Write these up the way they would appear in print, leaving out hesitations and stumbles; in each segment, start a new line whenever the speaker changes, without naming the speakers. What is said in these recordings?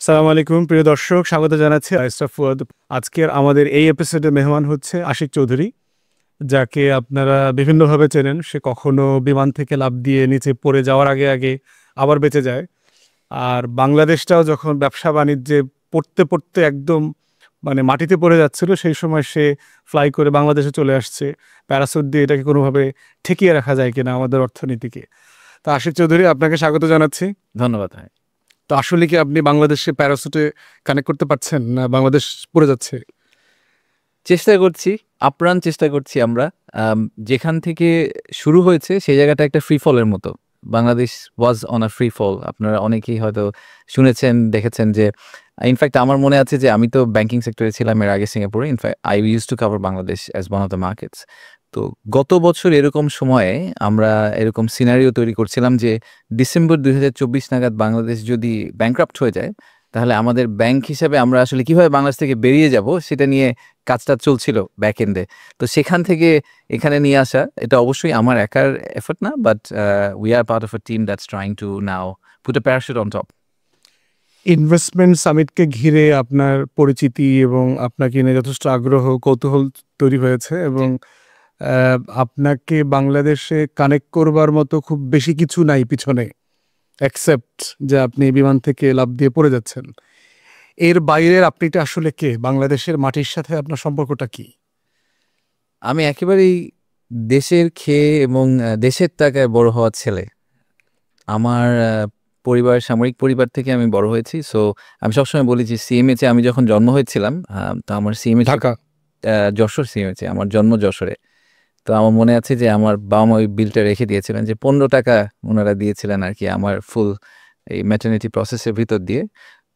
সালাম আলাইকুম প্রিয় দর্শক, স্বাগত জানাচ্ছি আইস্টাফ ফুয়াদ। আজকের আমাদের এই এপিসোডে মেহমান হচ্ছে আশিক চৌধুরী, যাকে আপনারা বিভিন্নভাবে চেনেন। সে কখনো বিমান থেকে লাফ দিয়ে নিচে পড়ে যাওয়ার আগে আগে আবার বেঁচে যায়। আর বাংলাদেশটাও যখন ব্যবসা বাণিজ্যে পড়তে পড়তে একদম মাটিতে পড়ে যাচ্ছিল, সেই সময় সে ফ্লাই করে বাংলাদেশে চলে আসছে। প্যারাসুট দিয়ে এটাকে কোনোভাবে ঠেকিয়ে রাখা যায় কিনা আমাদের অর্থনীতিকে। তো আশিক চৌধুরী, আপনাকে স্বাগত জানাচ্ছি।
ধন্যবাদ ভাই।
তো আসলে কি আপনি বাংলাদেশে প্যারাসুটে কানেক্ট করতে পারছেন, না বাংলাদেশ পড়ে যাচ্ছে?
চেষ্টা করছি, আপ্রাণ চেষ্টা করছি আমরা। যেখান থেকে শুরু হয়েছে সেই জায়গাটা একটা ফ্রি ফলের মতো। Bangladesh was on a free fall. আপনারা অনেকেই হয়তো শুনেছেন, দেখেছেন যে ইনফ্যাক্ট আমার মনে আছে যে আমি তো ব্যাংকিং সেক্টরে ছিলাম এর আগে সিঙ্গাপুরে। In fact I use to cover Bangladesh as one of the markets. তো গত বছর এরকম সময়ে আমরা এরকম সিনারিও তৈরি করছিলাম যে ডিসেম্বর ২০২৪ নাগাদ বাংলাদেশ যদি ব্যাংক্রাপ্ট হয়ে যায়, তাহলে আমাদের ব্যাংক হিসেবে আমরা আসলে কিভাবে বাংলাদেশ থেকে বেরিয়ে যাব সেটা নিয়ে কাজটা চলছিল ব্যাক এন্ডে। তো সেখান থেকে এখানে নিয়ে আসা, এটা অবশ্যই আমার একার এফর্ট না, but we are part of a team that's trying to now put a parachute on top.
Investment সামিটকে ঘিরে আপনার পরিচিতি এবং আপনাকে নিয়ে যথেষ্ট আগ্রহ কৌতূহল তৈরি হয়েছে, এবং আপনাকে বাংলাদেশে কানেক্ট করবার মতো খুব বেশি কিছু নাই পিছনে, অ্যাকসেপ্ট যে আপনি বিমান থেকে লাফ দিয়ে পড়ে যাচ্ছেন। এর বাইরের আপনিটা আসলে কে? বাংলাদেশের মাটির সাথে আপনার সম্পর্কটা কি?
আমি একেবারেই দেশের খেয়ে এবং দেশের টাকায় বড় হওয়ার ছেলে। আমার পরিবার সামরিক পরিবার থেকে আমি বড় হয়েছি। সো আমি সবসময় বলি যে সিএমএইচে আমি যখন জন্ম হয়েছিলাম, তো আমার সিএমএইচ
ঢাকা।
যশোর সিএমএইচে আমার জন্ম যশোরে। তো আমার মনে আছে যে আমার বাবা-মা ওই বিলটা রেখে দিয়েছিলেন যে ৳১৫ উনারা দিয়েছিলেন আরকি আমার ফুল এই ম্যাটারনিটি প্রসেসের ভিতর দিয়ে।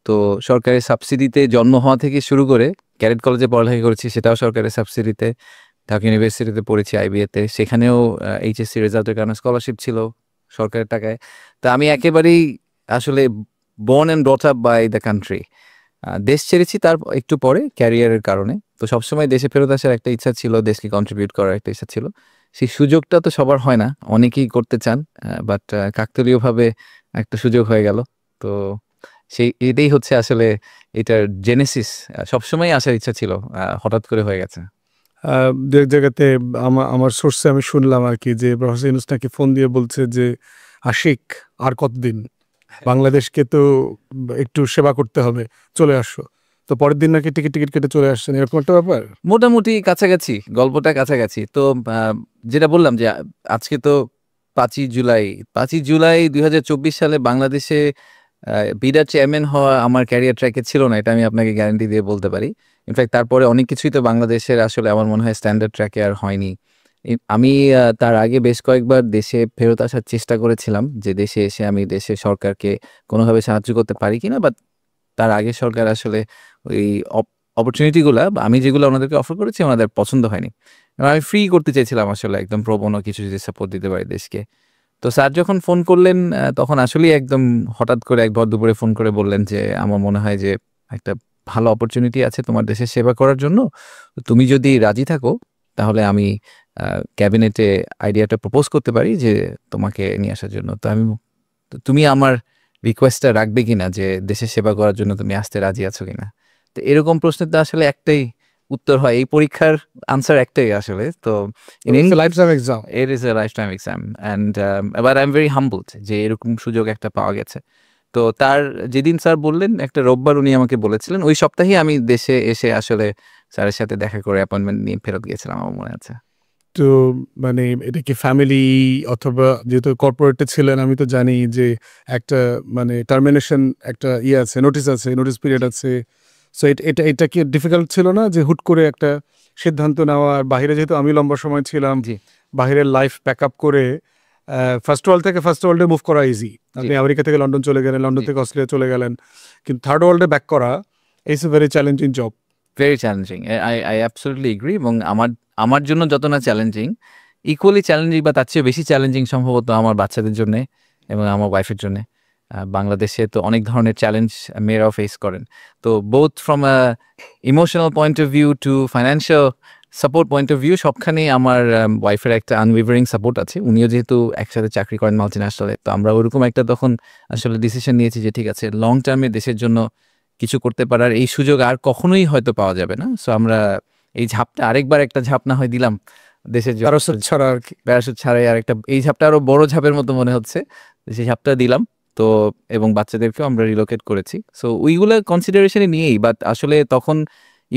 তো সরকারি সাবসিডিতে জন্ম হওয়া থেকে শুরু করে ক্যাডেট কলেজে পড়ালেখা করেছি, সেটাও সরকারি সাবসিডিতে। ঢাকা ইউনিভার্সিটিতে পড়েছি আইবিএতে, সেখানেও এইচএসসি রেজাল্টের কারণে স্কলারশিপ ছিল সরকারের টাকায়। তো আমি একেবারেই আসলে born and brought up by the country। দেশ ছেড়েছি তার একটু পরে ক্যারিয়ারের কারণে। তো সবসময় দেশে ফেরত আসার একটা ইচ্ছা ছিল, দেশকে কন্ট্রিবিউট করার একটা ইচ্ছা ছিল। সেই সুযোগটা তো সবার হয় না, অনেকেই করতে চান, বাট কাকতালীয়ভাবে একটা সুযোগ হয়ে গেল। তো এটাই হচ্ছে আসলে এটার জেনেসিস। সবসময়ই আসার ইচ্ছা ছিল, হঠাৎ করে হয়ে গেছে।
দু এক জায়গাতে আমার সোর্সে আমি শুনলাম আর কি, যে প্রফেসর ইউনূস নাকি ফোন দিয়ে বলছে যে, আশিক আর কতদিন, বাংলাদেশকে তো একটু সেবা করতে হবে, চলে আসো। তো পরের দিন নাকি টিকিট কেটে চলে আসছেন, এরকম একটা ব্যাপার।
মোটামুটি কাছাকাছি, গল্পটা কাছাকাছি। তো যেটা বললাম যে আজকে তো ৫ই জুলাই। ৫ই জুলাই ২০২৪ সালে বাংলাদেশে বিডার চেয়ারম্যান হওয়া আমার ক্যারিয়ার ট্র্যাকে ছিল না, এটা আমি আপনাকে গ্যারান্টি দিয়ে বলতে পারি। ইনফ্যাক্ট তারপরে অনেক কিছুই তো বাংলাদেশের আসলে আমার মনে হয় স্ট্যান্ডার্ড ট্র্যাকে আর হয়নি। আমি তার আগে বেশ কয়েকবার দেশে ফেরত আসার চেষ্টা করেছিলাম যে দেশে এসে আমি দেশের সরকারকে কোনোভাবে সাহায্য করতে পারি কিনা, বাট তার আগে সরকার আসলে ওই অপরচুনিটিগুলা বা আমি যেগুলো ওনাদেরকে অফার করেছি ওনাদের পছন্দ হয়নি। এবং আমি ফ্রি করতে চেয়েছিলাম আসলে, একদম প্রো বোনো কিছু যদি সাপোর্ট দিতে পারি দেশকে। তো স্যার যখন ফোন করলেন, তখন আসলেই একদম হঠাৎ করে এক ভর দুপুরে ফোন করে বললেন যে, "আমার মনে হয় যে একটা ভালো অপরচুনিটি আছে তোমার দেশের সেবা করার জন্য। তুমি যদি রাজি থাকো তাহলে আমি ক্যাবিনেটে আইডিয়াটা প্রপোজ করতে পারি যে তোমাকে নিয়ে আসার জন্য। তো তুমি আমার রিকোয়েস্টটা রাখবে কিনা যে দেশের সেবা করার জন্য তুমি আসতে রাজি আছো কিনা?" তো এরকম প্রশ্নের তো আসলে একটাই উত্তর হয়। এই পরীক্ষার আনসার একটাই আসলে। তো
life time exam.
it is a lifetime exam and but I'm very humbled যে এরকম সুযোগ একটা পাওয়া গেছে। তো তার যেদিন স্যার বললেন, একটা রোববার উনি আমাকে বলেছিলেন, ওই সপ্তাহেই আমি দেশে এসে আসলে স্যারের সাথে দেখা করে অ্যাপয়েন্টমেন্ট নিয়ে ফেরত গিয়েছিলাম, আমার মনে আছে।
তো এটা কি ফ্যামিলি, অথবা যেহেতু কর্পোরেটে ছিলেন, আমি তো জানি যে একটা টার্মিনেশন একটা আছে, নোটিস আছে, নোটিস পিরিয়ড আছে। সো এটা কি ডিফিকাল্ট ছিল না যে হুট করে একটা সিদ্ধান্ত নেওয়া? আর বাইরে যেহেতু আমি লম্বা সময় ছিলাম,
জি,
বাইরের লাইফ প্যাক আপ করে ফার্স্ট ওয়ার্ল্ড থেকে ফার্স্ট ওয়ার্ল্ডে মুভ করা ইজি। আপনি আমেরিকা থেকে লন্ডন চলে গেলেন, লন্ডন থেকে অস্ট্রেলিয়া চলে গেলেন, কিন্তু থার্ড ওয়ার্ল্ডে ব্যাক করা it's a very challenging job.
Very challenging. I absolutely agree এবং আমার জন্য যত না চ্যালেঞ্জিং, ইকুয়ালি চ্যালেঞ্জিং বা তার চেয়ে বেশি চ্যালেঞ্জিং সম্ভবত আমার বাচ্চাদের জন্যে এবং আমার ওয়াইফের জন্যে। বাংলাদেশে তো অনেক ধরনের চ্যালেঞ্জ মেয়েরাও ফেস করেন। তো both from a emotional point of view to financial support point of view, সবখানেই আমার ওয়াইফের একটা আনওয়েভারিং সাপোর্ট আছে। উনিও যেহেতু একসাথে চাকরি করেন মাল্টিন্যাশনালে, তো আমরা ওরকম একটা তখন আসলে ডিসিশন নিয়েছি যে ঠিক আছে, লং টার্মে দেশের জন্য কিছু করতে পারার এই সুযোগ আর কখনোই হয়তো পাওয়া যাবে না। সো আমরা এই ঝাপটা আরেকবার একটা ঝাপ না হয় দিলাম দেশের
প্যারাসুট ছাড়া আর কি।
প্যারাশুট ছাড়াই আরেকটা, এই ঝাপটা আরো বড় ঝাপের মতো মনে হচ্ছে, সেই ঝাপটা দিলাম। তো এবং বাচ্চাদেরকেও আমরা রিলোকেট করেছি। সো ওইগুলো কনসিডারেশনে নিয়েই, বাট আসলে তখন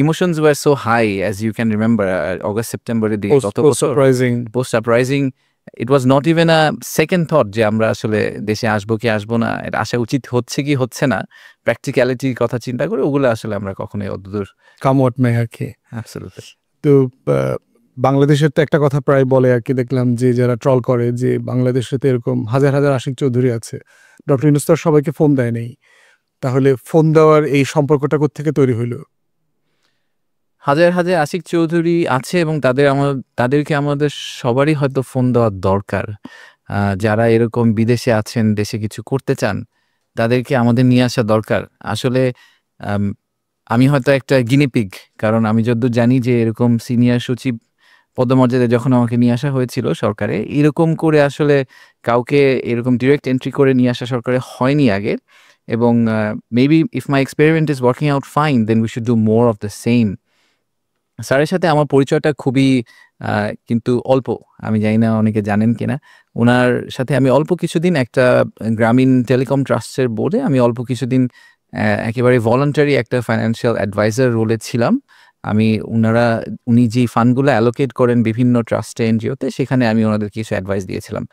emotions were so high, as you can remember August সেপ্টেম্বরের দিকে কত
surprising.
Surprising. It was not even a second thought যে আমরা আসলে দেশে আসবো কি আসবো না, এটা আসা উচিত হচ্ছে কি হচ্ছে না, প্র্যাকটিক্যালিটির কথা চিন্তা করে ওগুলো আসলে আমরা কখনোই অতদূর।
কাম হোয়াট মে আর কি।
অ্যাবসলিউটলি।
তো বাংলাদেশের তো একটা কথা প্রায় বলে আর কি, দেখলাম যে যারা ট্রল করে যে বাংলাদেশে তো এরকম হাজার হাজার আশিক চৌধুরী আছে, ডক্টর ইউনূস তো আর সবাইকে ফোন দেয় নেই, তাহলে ফোন দেওয়ার এই সম্পর্কটা কোত্থেকে তৈরি হইলো?
হাজার হাজার আশিক চৌধুরী আছে এবং তাদেরকে আমাদের সবারই হয়তো ফোন দেওয়ার দরকার। যারা এরকম বিদেশে আছেন, দেশে কিছু করতে চান, তাদেরকে আমাদের নিয়ে আসা দরকার। আসলে আমি হয়তো একটা গিনিপিগ, কারণ আমি যতদূর জানি যে এরকম সিনিয়র সচিব পদমর্যাদায় যখন আমাকে নিয়ে আসা হয়েছিল সরকারে, এরকম করে আসলে কাউকে এরকম ডিরেক্ট এন্ট্রি করে নিয়ে আসা সরকারে হয়নি আগে। এবং maybe if my experiment is working out fine, then we should do more of the same. স্যারের সাথে আমার পরিচয়টা খুবই কিন্তু অল্প, আমি জানি না অনেকে জানেন কিনা। ওনার সাথে আমি অল্প কিছুদিন একটা গ্রামীণ টেলিকম ট্রাস্টের বোর্ডে আমি অল্প কিছুদিন একেবারে ভলান্টারি একটা ফাইন্যান্সিয়াল অ্যাডভাইজার রোলে ছিলাম। উনি যে ফান্ডগুলো অ্যালোকেট করেন বিভিন্ন ট্রাস্টে, এনজিওতে, সেখানে আমি ওনাদের কিছু অ্যাডভাইস দিয়েছিলাম।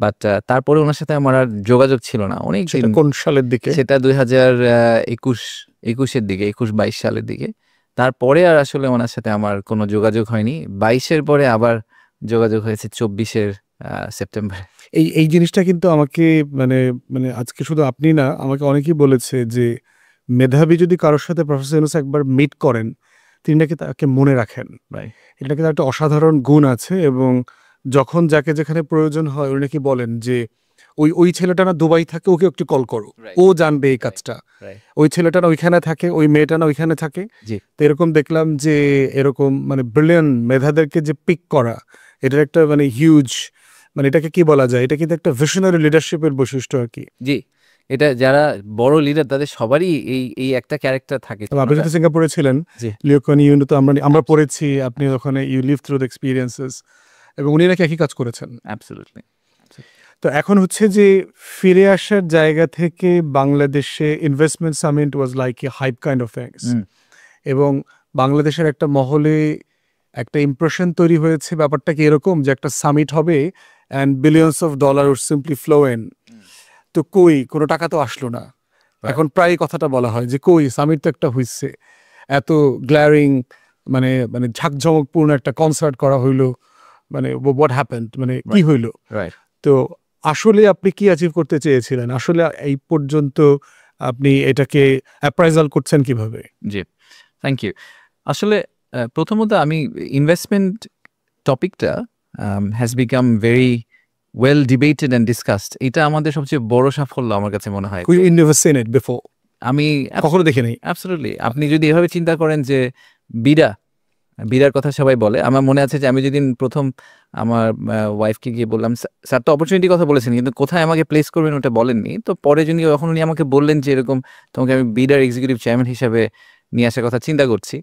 বাট তারপরে ওনার সাথে আমার আর যোগাযোগ ছিল না অনেক দিন।
কোন সালের দিকে?
সেটা 2021-22 দিকে, 21-22 সালের দিকে। তারপরে আর আসলে ওনার সাথে আমার কোনো যোগাযোগ হয়নি। 22-এর পরে আবার যোগাযোগ হয়েছে 24-এর সেপ্টেম্বরে।
এই জিনিসটা কিন্তু আমাকে মানে মানে আজকে শুধু আপনি না, আমাকে অনেকেই বলেছে যে মেধাবী যদি কারোর সাথে প্রফেসর ইউনূস একবার মিট করেন, তিনি নাকি তাকে মনে রাখেন। এটা নাকি তার একটা অসাধারণ গুণ আছে, এবং যখন যাকে যেখানে প্রয়োজন হয় উনি নাকি বলেন যে ওই ছেলেটা না দুবাই থাকে, ওকে একটু কল করো, ও জানবে এই কাজটা। ওই ছেলেটা না ওইখানে থাকে, ওই মেয়েটা না ওইখানে থাকে। তো এরকম দেখলাম যে এরকম মানে ব্রিলিয়ান্ট মেধাদেরকে যে পিক করা, এটার একটা মানে হিউজ, মানে এটাকে কি বলা যায়, এটা কিন্তু একটা ভিশনারি লিডারশিপের বৈশিষ্ট্য আর কি।
জি, এটা যারা বড় লিডার তাদের সবারই এই একটা ক্যারেক্টার থাকে।
আপনি যদি সিঙ্গাপুরে ছিলেন, লিও কুয়ান ইউ তো আমরা পড়েছি, আপনি ওখানে you live through the experiences, এবং উনি নাকি একই কাজ করেছেন।
অ্যাবসলিউটলি।
তো এখন হচ্ছে যে ফিরে আসার জায়গা থেকে বাংলাদেশে investment summit was like a hype kind of things, এবং বাংলাদেশের একটা মহলে একটা ইমপ্রেশন তৈরি হয়েছে ব্যাপারটা কি এরকম যে একটা সামিট হবে and billions of dollar would simply flow in. তো কই কোনো টাকা তো আসলো না। এখন প্রায় কথাটা বলা হয় যে কই সামিট তো একটা হইছে, এত গ্ল্যারিং মানে মানে ঝাঁকঝমকপূর্ণ একটা কনসার্ট করা হইলো, মানে হোয়াট হ্যাপেন্ড, মানে কি হইলো। তো আসলে আপনি কি অ্যাচিভ করতে চেয়েছিলেন, আসলে এই পর্যন্ত আপনি এটাকে অ্যাপ্রাইজাল করছেন কিভাবে?
জি, থ্যাংক ইউ। আসলে প্রথমত আমি ইনভেস্টমেন্ট টপিকটা has become very well debated and discussed. এটা আমাদের সবচেয়ে বড় সাফল্য আমার কাছে মনে হয়। আমি
কখনো দেখি নাই।
অ্যাবসলিউটলি। আপনি যদি এভাবে চিন্তা করেন যে বিড়ার কথা সবাই বলে, আমার মনে আছে যে আমি যেদিন প্রথম আমার ওয়াইফকে গিয়ে বললাম, স্যার তো অপরচুনিটির কথা বলেছেন কিন্তু কোথায় আমাকে প্লেস করবেন ওটা বলেননি। তো পরে যখন উনি আমাকে বললেন যে এরকম তোমাকে আমি বিডার এক্সিকিউটিভ চেয়ারম্যান হিসাবে নিয়ে আসার কথা চিন্তা করছি,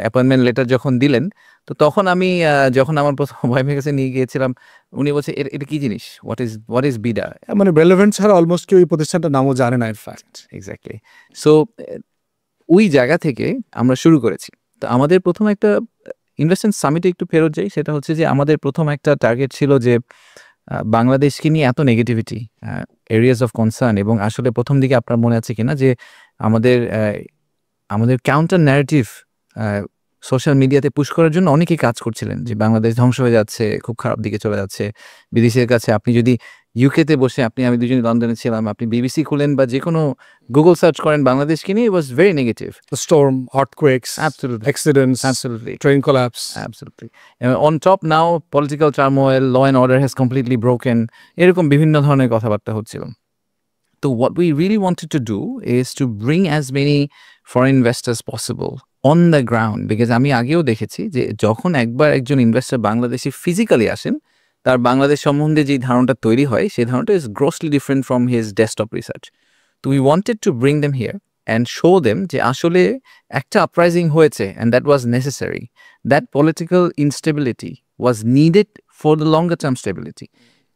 অ্যাপয়েন্টমেন্ট লেটার যখন দিলেন, তো তখন আমি যখন আমার প্রথম ওয়াইফের কাছে নিয়ে গিয়েছিলাম, উনি বলছে এটা কি জিনিস, হোয়াট ইজ বিডা,
মানে রেলেভেন্ট ছাড়া অলমোস্ট কেউ এই প্রতিষ্ঠানটার নামও জানে না। In fact
exactly. সো ওই জায়গা থেকে আমরা শুরু করেছি। তো আমাদের প্রথম একটা ইনভেস্টমেন্ট সামিটে একটু ফেরত যাই, সেটা হচ্ছে যে আমাদের প্রথম একটা টার্গেট ছিল যে বাংলাদেশকে নিয়ে এত নেগেটিভিটি, এরিয়াস অফ কনসার্ন, এবং আসলে প্রথম দিকে আপনার মনে আছে কিনা যে আমাদের কাউন্টার ন্যারেটিভ সোশ্যাল মিডিয়াতে পুশ করার জন্য অনেকেই কাজ করছিলেন যে বাংলাদেশ ধ্বংস হয়ে যাচ্ছে, খুব খারাপ দিকে চলে যাচ্ছে বিদেশের কাছে। আপনি যদি ইউকেতে বসে, আমি দুজনে লন্ডনে ছিলাম, আপনি বিবিসি খুলেন বা যে কোনো গুগল সার্চ করেন বাংলাদেশকে নিয়ে, it was very negative.
Storm, earthquakes,
absolutely,
accidents,
absolutely,
train collapse,
absolutely. On top now, political turmoil, law and order has completely broken, এরকম বিভিন্ন ধরনের কথাবার্তা হচ্ছিল। তো what we really wanted to do is to bring as many foreign investors possible on the ground, because আমি আগেও দেখেছি যে যখন একবার একজন ইনভেস্টর বাংলাদেশে ফিজিক্যালি আসেন, তার বাংলাদেশ সম্বন্ধে যে ধারণাটা তৈরি হয় সেই ধারণাটা is grossly different from his desktop research. So we wanted to bring them here and show them যে আসলে একটা uprising হয়েছে and that was necessary. That political instability was needed for the longer term stability.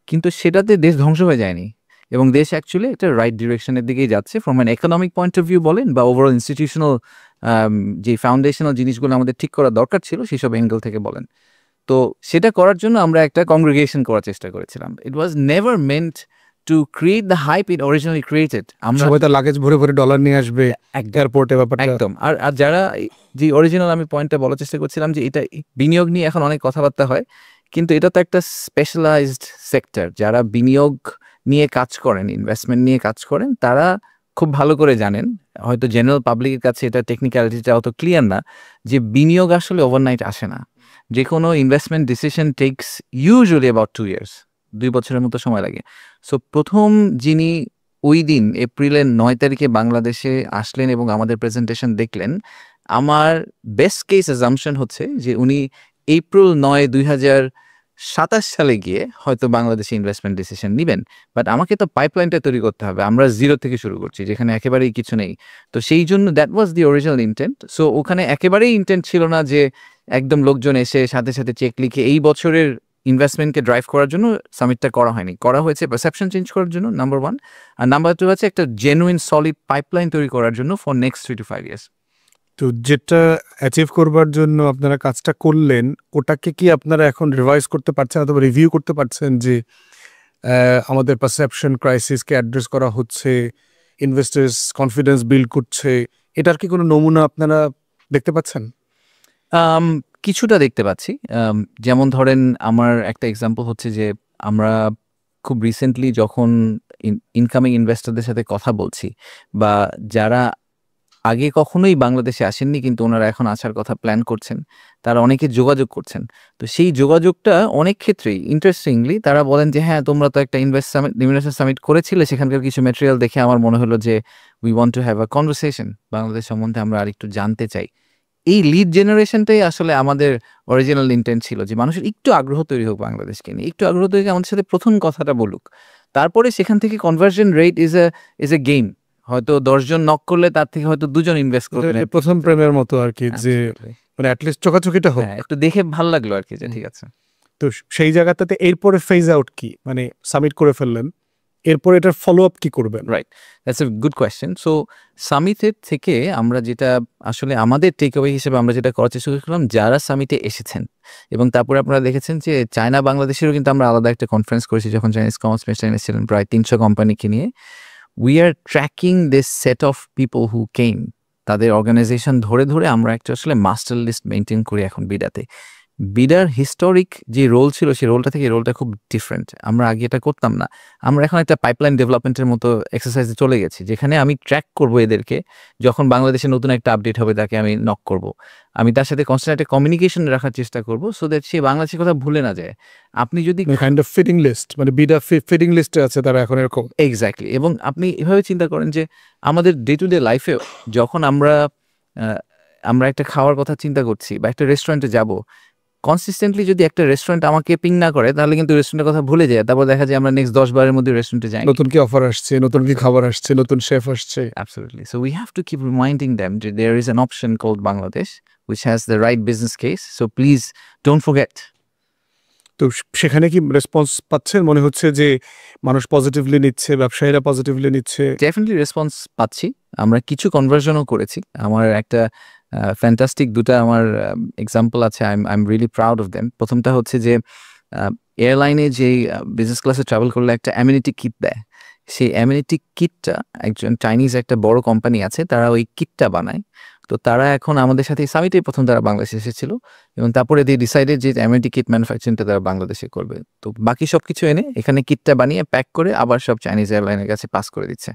কিন্তু সেটাতে দেশ ধ্বংস হয়ে যায়নি এবং দেশ অ্যাকচুয়ালি একটা রাইট ডিরেকশনের দিকেই যাচ্ছে from an economic point of view বলেন বা ওভারঅল ইনস্টিটিউশনাল যে ফাউন্ডেশনাল জিনিসগুলো আমাদের ঠিক করা দরকার ছিল সেসব অ্যাঙ্গেল থেকে বলেন। তো সেটা করার জন্য আমরা একটা কংগ্রিগেশন করার চেষ্টা করেছিলাম। It was never meant to create the hype it originally created. আমরা
সবাই তো লাগেজ ভরে ভরে ডলার নিয়ে আসবে এয়ারপোর্টে, ব্যাপারটা
একদম। আর যারা যে অরিজিনাল আমি পয়েন্টটা বলার চেষ্টা করছিলাম যে এটা বিনিয়োগ নিয়ে এখন অনেক কথাবার্তা হয়, কিন্তু এটা তো একটা স্পেশালাইজড সেক্টর। যারা বিনিয়োগ নিয়ে কাজ করেন, ইনভেস্টমেন্ট নিয়ে কাজ করেন, তারা খুব ভালো করে জানেন, হয়তো জেনারেল পাবলিকের কাছে এটা টেকনিক্যালিটিটা অত ক্লিয়ার না, যে বিনিয়োগ আসলে ওভারনাইট আসে না। যে কোনো investment decision tax usually about 2 years, 2 বছরের মতো সময় লাগে। সো প্রথম যিনি ওই দিন এপ্রিলের 9 তারিখে বাংলাদেশে আসলেন এবং আমাদের প্রেজেন্টেশন দেখলেন, আমার বেস্ট কেস অ্যাজাম্পশন হচ্ছে যে উনি এপ্রিল 9, 2027 সালে গিয়ে হয়তো বাংলাদেশে ইনভেস্টমেন্ট ডিসিশন নেবেন। বাট আমাকে তো পাইপলাইনটা তৈরি করতে হবে, আমরা জিরো থেকে শুরু করছি যেখানে একেবারেই কিছু নেই। তো সেই জন্য that was the original intent. So ওখানে একেবারেই ইন্টেন্ট ছিল না যে একদম লোকজন এসে সাথে সাথে চেক লিখে এই বছরের ইনভেস্টমেন্টকে ড্রাইভ করার জন্য সামিটটা করা হয়নি, করা হয়েছে পারসেপশন চেঞ্জ করার জন্য, নাম্বার 1। আর নাম্বার 2 হচ্ছে একটা জেনুইন সলিড পাইপলাইন তৈরি করার জন্য ফর নেক্সট 3 to 5 years।
তো যেটা অ্যাচিভ করবার জন্য আপনারা কাজটা করলেন, ওটাকে কি আপনারা এখন রিভাইজ করতে পারছেন অথবা রিভিউ করতে পারছেন যে আমাদের পারসেপশন ক্রাইসিসকে অ্যাড্রেস করা হচ্ছে, ইনভেস্টার্স কনফিডেন্স বিল্ড করছে, এটার কি কোনো নমুনা আপনারা দেখতে পাচ্ছেন?
কিছুটা দেখতে পাচ্ছি। যেমন ধরেন আমার একটা এক্সাম্পল হচ্ছে যে আমরা খুব রিসেন্টলি যখন ইনকামিং ইনভেস্টরদের সাথে কথা বলছি, বা যারা আগে কখনোই বাংলাদেশে আসেননি কিন্তু ওনারা এখন আসার কথা প্ল্যান করছেন, তারা অনেকে যোগাযোগ করছেন। তো সেই যোগাযোগটা অনেক ক্ষেত্রেই ইন্টারেস্টিংলি তারা বলেন যে হ্যাঁ, তোমরা তো একটা ইনভেস্টর সামিট করেছিলে, সেখানকার কিছু ম্যাটেরিয়াল দেখে আমার মনে হলো যে we want to have a conversation, Bangladesh সম্বন্ধে আমরা আরেকটু জানতে চাই। এই লিড জেনারেশনটাই আসলে আমাদের অরিজিনাল ইন্টেন্ট ছিল, যে মানুষের একটু আগ্রহ তৈরি হোক বাংলাদেশকে নিয়ে, একটু আগ্রহ তৈরি আমাদের সাথে প্রথম কথাটা বলুক, তারপরে সেখান থেকে conversion rate is a game. হয়তো 10 জন নক করলে তার থেকে হয়তো 2 জন ইনভেস্ট করবে।
প্রথম প্রেমের মতো আর কি, যে মানে অ্যাটলিস্ট চোখাচোখিটা হোক,
একটু দেখে ভালো লাগলো আর কি, যে ঠিক আছে।
তো সেই জায়গাটাতে এরপরে ফেজ আউট কি, মানে সাবমিট করে ফেললেন, এরপর এটার ফলো আপ কি করবেন?
Right, that's a good question. So সামিটের থেকে আমরা যেটা আসলে আমাদের টেক অ্যাওয়ে হিসেবে আমরা যেটা করার চেষ্টা করলাম, যারা সামিটে এসেছেন, এবং তারপরে আপনারা দেখেছেন যে চায়না বাংলাদেশেরও কিন্তু আমরা আলাদা একটা কনফারেন্স করেছি যখন চাইনিজ কমার্স মিনিস্টার এসেছিলেন প্রায় 300 কোম্পানিকে নিয়ে। We are tracking this set of people who came, তাদের অর্গানাইজেশন ধরে ধরে আমরা একটা আসলে মাস্টার লিস্ট মেনটেন করি এখন বিডাতে। বিডার হিস্টোরিক যে রোল ছিল সেই রোলটা থেকে রোলটা খুব ডিফারেন্ট, আমরা আগে এটা করতাম না। আমরা এখন একটা পাইপলাইন ডেভেলপমেন্টের মতো এক্সারসাইজে চলে গেছি, যেখানে আমি ট্র্যাক করবো এদেরকে, যখন বাংলাদেশে নতুন একটা আপডেট হবে তাকে আমি নক করব, আমি তার সাথে কনস্ট্যান্ট একটা কমিউনিকেশন রাখার চেষ্টা করব, সো দ্যাট সে বাংলাদেশের কথা ভুলে না যায়। আপনি যদি
কাইন্ড অফ ফিটিং লিস্ট, মানে বিডা ফিটিং লিস্টে আছে তারা এখন এরকম।
এক্স্যাক্টলি। এবং আপনি এভাবে চিন্তা করেন যে আমাদের ডে টু ডে লাইফেও যখন আমরা একটা খাওয়ার কথা চিন্তা করছি বা একটা রেস্টুরেন্টে যাব, কনসিস্টেন্টলি যদি একটা রেস্টুরেন্ট আমাকে পিং না করে, তাহলে কিন্তু রেস্টুরেন্টের কথা ভুলে যায়, তারপর দেখা যায় আমরা নেক্সট 10 বারের মধ্যে রেস্টুরেন্টে যাই,
নতুন কি অফার আসছে, নতুন কি খাবার আসছে, নতুন শেফ আসছে।
Absolutely. So we have to keep reminding them that there is an option called Bangladesh which has the right business case. So please don't forget.
তো সেখানে কি রেসপন্স পাচ্ছেন? মনে হচ্ছে যে মানুষ পজিটিভলি নিচ্ছে, ব্যবসায়ীরা পজিটিভলি নিচ্ছে?
ডেফিনেটলি রেসপন্স পাচ্ছি। আমরা কিছু কনভার্সনও করেছি। আমার একটা ফ্যান্টাস্টিক দুটা আমার এক্সাম্পল আছে, I am really proud of them. প্রথমটা হচ্ছে যে এয়ারলাইনে যেই বিজনেস ক্লাসে ট্রাভেল করলে একটা অ্যামিনিটি কিট দেয়, সেই অ্যামিনিটি কিটটা একজন চাইনিজ একটা বড় কোম্পানি আছে, তারা ওই কিটটা বানায়। তো তারা এখন আমাদের সাথে সামিটে প্রথম তারা বাংলাদেশে এসেছিল, এবং তারপরে দিয়ে ডিসাইডেড যে অ্যামিনিটি কিট ম্যানুফ্যাকচারিংটা তারা বাংলাদেশে করবে। তো বাকি সব কিছু এনে এখানে কিটটা বানিয়ে প্যাক করে আবার সব চাইনিজ এয়ারলাইনের কাছে পাস করে দিচ্ছে।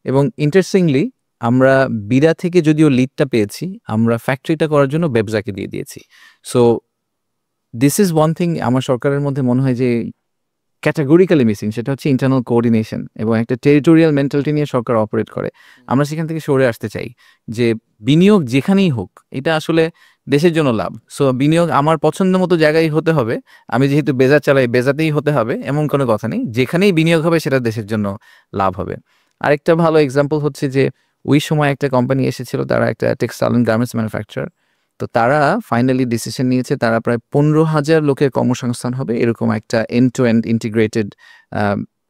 এবং ইন্টারেস্টিংলি আমরা বিডা থেকে যদিও লিডটা পেয়েছি, আমরা ফ্যাক্টরিটা করার জন্য বেবজাকে দিয়ে দিয়েছি। So this is one thing আমার সরকারের মধ্যে মনে হয় যে ক্যাটাগরিক্যালি মিসিং, সেটা হচ্ছে ইন্টারনাল কোঅর্ডিনেশন এবং একটা টেরিটোরিয়াল মেন্টালিটি নিয়ে সরকার অপারেট করে। আমরা সেখান থেকে সরে আসতে চাই, যে বিনিয়োগ যেখানেই হোক এটা আসলে দেশের জন্য লাভ। সো বিনিয়োগ আমার পছন্দ মতো জায়গায় হতে হবে, আমি যেহেতু বেজা চালাই বেজাতেই হতে হবে এমন কোনো কথা নেই, যেখানেই বিনিয়োগ হবে সেটা দেশের জন্য লাভ হবে। আরেকটা ভালো এক্সাম্পল হচ্ছে যে ওই সময় একটা কোম্পানি এসেছিল, তারা একটা টেক্সটাইল অ্যান্ড গার্মেন্টস ম্যানুফ্যাকচার। তো তারা ফাইনালি ডিসিশন নিয়েছে তারা প্রায় 15,000 লোকের কর্মসংস্থান হবে এরকম একটা end to end integrated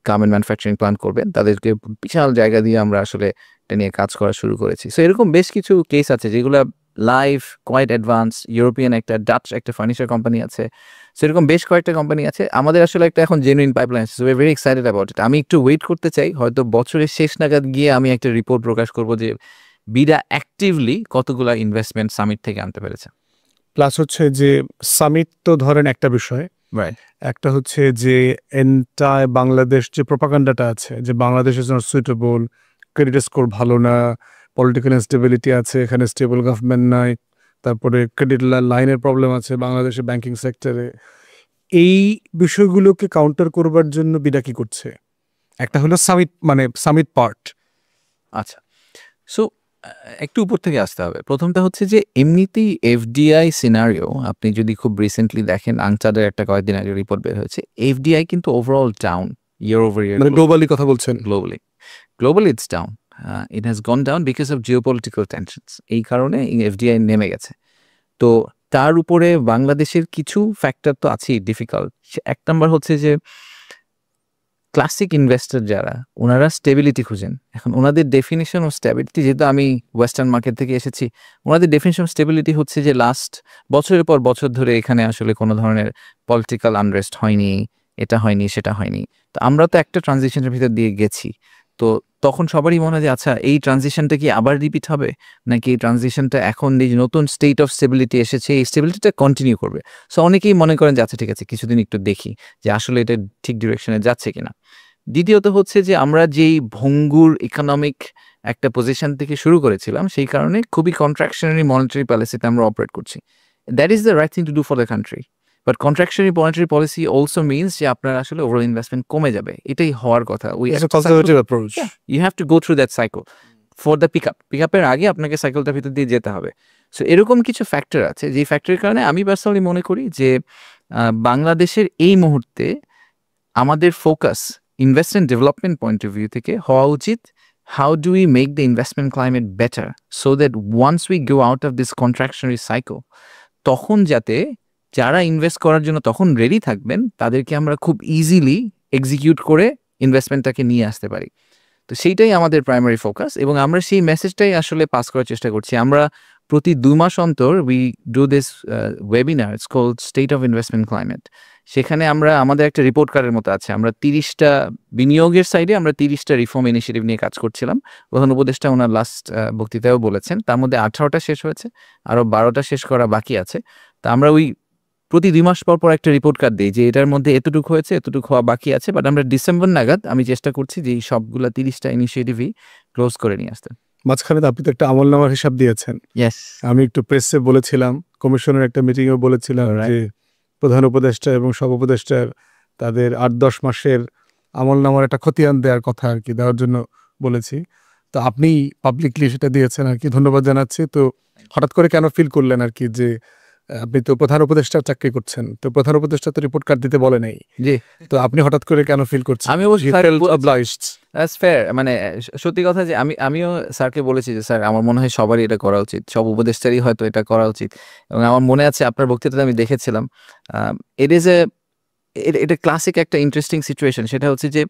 garment manufacturing plan করবেন। তাদেরকে বিশাল জায়গা দিয়ে আমরা আসলে এটা নিয়ে কাজ করা শুরু করেছি। সো এরকম বেশ কিছু কেস আছে যেগুলো লাইভ, কোয়াইট অ্যাডভান্স। ইউরোপিয়ান একটা ডাচ একটা ফার্নিচার কোম্পানি আছে। সো এরকম বেশ কয়েকটা কোম্পানি আছে। আমাদের আসলে একটা এখন জেনুইন পাইপলাইন আছে। So we are very excited about it. আমি একটু ওয়েট করতে চাই, হয়তো বছরের শেষ নাগাদ গিয়ে আমি একটা রিপোর্ট প্রকাশ করবো যে বিডা অ্যাক্টিভলি কতগুলা ইনভেস্টমেন্ট সামিট থেকে আনতে পেরেছে।
প্লাস হচ্ছে যে সামিট তো ধরেন একটা বিষয়,
রাইট।
একটা হচ্ছে যে এন্টায় বাংলাদেশ যে প্রপাগান্ডাটা আছে যে Bangladesh is not suitable, credit score ভালো না, পলিটিক্যাল ইনস্টেবিলিটি আছে, এখানে স্টেবল গভর্নমেন্ট নাই, তারপরে ক্রেডিট লাইনের প্রবলেম আছে বাংলাদেশের ব্যাংকিং সেক্টরে। এই বিষয়গুলোকে কাউন্টার করবার জন্য বিডা কি করছে? একটা হলো সামিট, মানে সামিট পার্ট।
আচ্ছা, সো একটু উপর থেকে আসতে হবে। প্রথমটা হচ্ছে যে এমনিতেই এফডিআই সিনারিও আপনি যদি খুব রিসেন্টলি দেখেন, আংচাদের একটা কয়েকদিন আগে রিপোর্ট বের হয়েছে, এফডিআই কিন্তু ওভারঅল ডাউন ইয়ার ওভার ইয়ার।
মানে গ্লোবালি কথা বলছেন?
Globally it's down. It has gone down because of geopolitical tensions. এই কারণে এফডিআই নেমে গেছে। তো তার উপরে বাংলাদেশের কিছু ফ্যাক্টর তো আছেই ডিফিকাল্ট। এক নম্বর হচ্ছে যে ক্লাসিক ইনভেস্টর যারা, ওনারা স্টেবিলিটি খুঁজেন। এখন ওনাদের ডেফিনিশন অফ স্টেবিলিটি, যেহেতু আমি ওয়েস্টার্ন মার্কেট থেকে এসেছি, ওনাদের ডেফিনিশন অফ স্টেবিলিটি হচ্ছে যে লাস্ট বছরের পর বছর ধরে এখানে আসলে কোনো ধরনের পলিটিক্যাল আনরেস্ট হয়নি, এটা হয়নি, সেটা হয়নি। তো আমরা তো একটা ট্রানজিশনের ভিতর দিয়ে গেছি। তো তখন সবারই মনে হয় যে আচ্ছা এই ট্রানজিশনটা কি আবার রিপিট হবে, নাকি এই ট্রানজিশনটা এখন যে নতুন স্টেট অফ স্টেবিলিটি এসেছে এই স্টেবিলিটিটা কন্টিনিউ করবে। সো অনেকেই মনে করেন যে আচ্ছা ঠিক আছে কিছুদিন একটু দেখি যে আসলে এটা ঠিক ডিরেকশনে যাচ্ছে কিনা। দ্বিতীয়ত হচ্ছে যে আমরা যেই ভঙ্গুর ইকোনমিক একটা পজিশন থেকে শুরু করেছিলাম, সেই কারণে খুবই কন্ট্রাকশনারি মনিটারি পলিসিতে আমরা অপারেট করছি। That is the right thing to do for the country. But contractionary monetary policy also means যে আপনার আসলে ওভারঅল ইনভেস্টমেন্ট কমে যাবে, এটাই হওয়ার কথা।
Conservative approach.
You have to go through that cycle for the পিকআপের আগে আপনাকে সাইকেলটার ভিতর দিয়ে যেতে হবে। সো এরকম কিছু ফ্যাক্টর আছে যেই ফ্যাক্টরের কারণে আমি পার্সোনালি মনে করি যে বাংলাদেশের এই মুহূর্তে আমাদের focus investment development point of view থেকে হওয়া উচিত how do we make the investment climate better so that once we go out of this contractionary cycle, তখন যাতে যারা ইনভেস্ট করার জন্য তখন রেডি থাকবেন তাদেরকে আমরা খুব ইজিলি এক্সিকিউট করে ইনভেস্টমেন্টটাকে নিয়ে আসতে পারি। তো সেইটাই আমাদের প্রাইমারি ফোকাস এবং আমরা সেই মেসেজটাই আসলে পাস করার চেষ্টা করছি। আমরা প্রতি 2 মাস অন্তর we do this webinar, it's called state of investment climate. সেখানে আমরা আমাদের একটা রিপোর্ট কার্ডের মতো আছে, আমরা 30টা বিনিয়োগের সাইডে আমরা 30টা রিফর্ম ইনিশিয়েটিভ নিয়ে কাজ করছিলাম। প্রধান উপদেষ্টা ওনার লাস্ট বক্তৃতায়ও বলেছেন, তার মধ্যে 18টা শেষ হয়েছে, আরও 12টা শেষ করা বাকি আছে। তা আমরা ওই প্রতি 2 মাস পর পর একটা রিপোর্ট কার্ড দিই যে এটার মধ্যে এতটুকু হয়েছে, এতটুকু হওয়া বাকি আছে। বাট আমরা ডিসেম্বর নাগাদ আমি চেষ্টা করছি যে এই সবগুলা 30টা ইনিশিয়েটিভই ক্লোজ করে নিয়ে আসতে।
মাঝখানে তো আপনি তো একটা আমলনামার হিসাব দিয়েছেন।
ইয়েস,
আমি একটু প্রেসে বলেছিলাম, কমিশনের একটা মিটিংয়েও বলেছিলাম যে প্রধান উপদেষ্টা এবং সব উপদেষ্টার তাদের 8-10 মাসের আমলনামার একটা খতিয়ান দেওয়ার কথা আর কি দেওয়ার জন্য বলেছি। তো আপনি পাবলিকলি সেটা দিয়েছেন আর কি, ধন্যবাদ জানাচ্ছি। তো হঠাৎ করে কেন ফিল করলেন আর কি যে আপনি তো প্রধান উপদেষ্টার চাকরি করছেন, তো প্রধান উপদেষ্টা তো রিপোর্ট কার্ড দিতে বলে নাই,
জি,
তো আপনি হঠাৎ করে কেন ফিল করছেন?
আমি অবশ্যই
obliged.
That's fair. মানে সত্যি কথা যে আমিও স্যারকে বলেছি যে স্যার আমার মনে হয় সবারই এটা করা উচিত, সব উপদেষ্টারই হয়তো এটা করা উচিত। এবং আমার মনে আছে আপনার বক্তৃতাতে আমি দেখেছিলাম এটা ক্লাসিক একটা ইন্টারেস্টিং সিচুয়েশন। সেটা হচ্ছে যে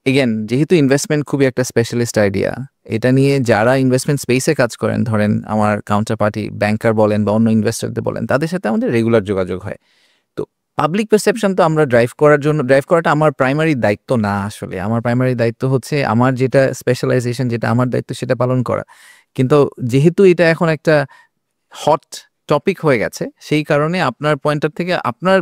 এগেন যেহেতু ইনভেস্টমেন্ট খুবই একটা স্পেশালিস্ট আইডিয়া, এটা নিয়ে যারা ইনভেস্টমেন্ট স্পেসে কাজ করেন, ধরেন আমার কাউন্টার পার্টি ব্যাংকার বলেন বা অন্য ইনভেস্টরদের বলেন, তাদের সাথে আমাদের রেগুলার যোগাযোগ হয়। তো পাবলিক পারসেপশন তো আমরা ড্রাইভ করাটা আমার প্রাইমারি দায়িত্ব না। আসলে আমার প্রাইমারি দায়িত্ব হচ্ছে আমার যেটা স্পেশালাইজেশন, যেটা আমার দায়িত্ব সেটা পালন করা। কিন্তু যেহেতু এটা এখন একটা হট টপিক হয়ে গেছে, সেই কারণে আপনার পয়েন্টার থেকে আপনার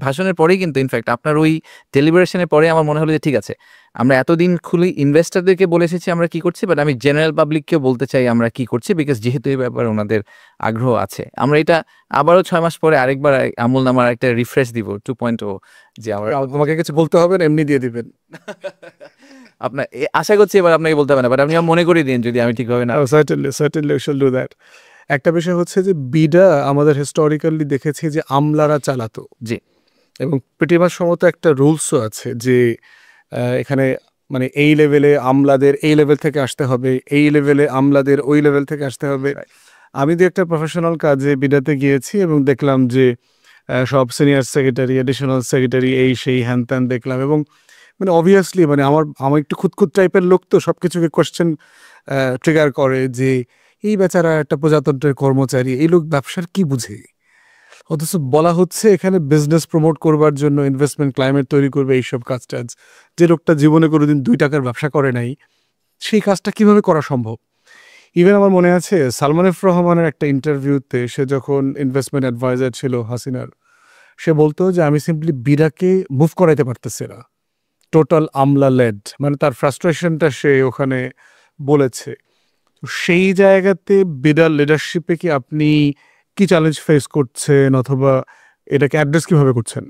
ভাষণের পরেই কিন্তু ইনফ্যাক্ট আপনার ওই ডেলিবারেশনের পরে আমার মনে হলো যে ঠিক আছে আমরা এতদিন খুলি ইনভেস্টারদেরকে বলে এসেছি আমরা কি করছি, বাট আমি জেনারেল পাবলিককেও বলতে চাই আমরা কি করছি, বিকজ যেহেতু এই ব্যাপারে ওনাদের আগ্রহ আছে। আমরা এটা আবারও 6 মাস পরে আরেকবার আমলনামার একটা রিফ্রেশ দিব 2.0, যে আমরা
তোমাকে কিছু বলতে হবে না, এমনি দিয়ে দিবেন।
আপনার আশা করছি এবার আপনাকে বলতে হবে না, বাট আপনি মনে করিয়ে দিন যদি আমি ঠিকভাবে না।
Certainly we shall do that. একটা বিষয় হচ্ছে যে বিডা আমাদের হিস্টোরিক্যালি দেখেছি যে আমলারা চালাতো,
জি,
এবং প্রিটি মাচ সম্ভবত একটা রুলসও আছে যে এখানে মানে এই লেভেলে আমলাদের এই লেভেল থেকে আসতে হবে, এই লেভেলে আমলাদের ওই লেভেল থেকে আসতে হবে। আমি তো একটা প্রফেশনাল কাজে বিডাতে গিয়েছি এবং দেখলাম যে সব সিনিয়র সেক্রেটারি, অ্যাডিশনাল সেক্রেটারি, এই সেই হ্যান ত্যান দেখলাম। এবং মানে অবভিয়াসলি মানে আমার একটু খুঁতখুত টাইপের লোক, তো সব কিছুকে কোয়েশ্চেন ট্রিগার করে যে এই বেচারা একটা প্রজাতন্ত্রের কর্মচারী, এই লোক ব্যবসার কি বুঝে? অথচ বলা হচ্ছে এখানে বিজনেস প্রমোট করবার জন্য ইনভেস্টমেন্ট ক্লাইমেট তৈরি করবে, এইসব কাজ টাজ। যে লোকটা জীবনে কোনোদিন 2 টাকার ব্যবসা করে নাই, সেই কাজটা কিভাবে করা সম্ভব? ইভেন আমার মনে আছে সালমান এফ রহমানের একটা ইন্টারভিউতে, সে যখন ইনভেস্টমেন্ট অ্যাডভাইজার ছিল হাসিনার, সে বলতো যে আমি সিম্পলি বিডাকে মুভ করাইতে পারতেছি না, টোটাল আমলা লেড। মানে তার ফ্রাস্ট্রেশনটা সে ওখানে বলেছে। তো সেই জায়গাতে বিডার লিডারশিপে কি আপনি কি চ্যালেঞ্জ ফেস করছেন, অথবা এটাকে অ্যাড্রেস কিভাবে করছেন?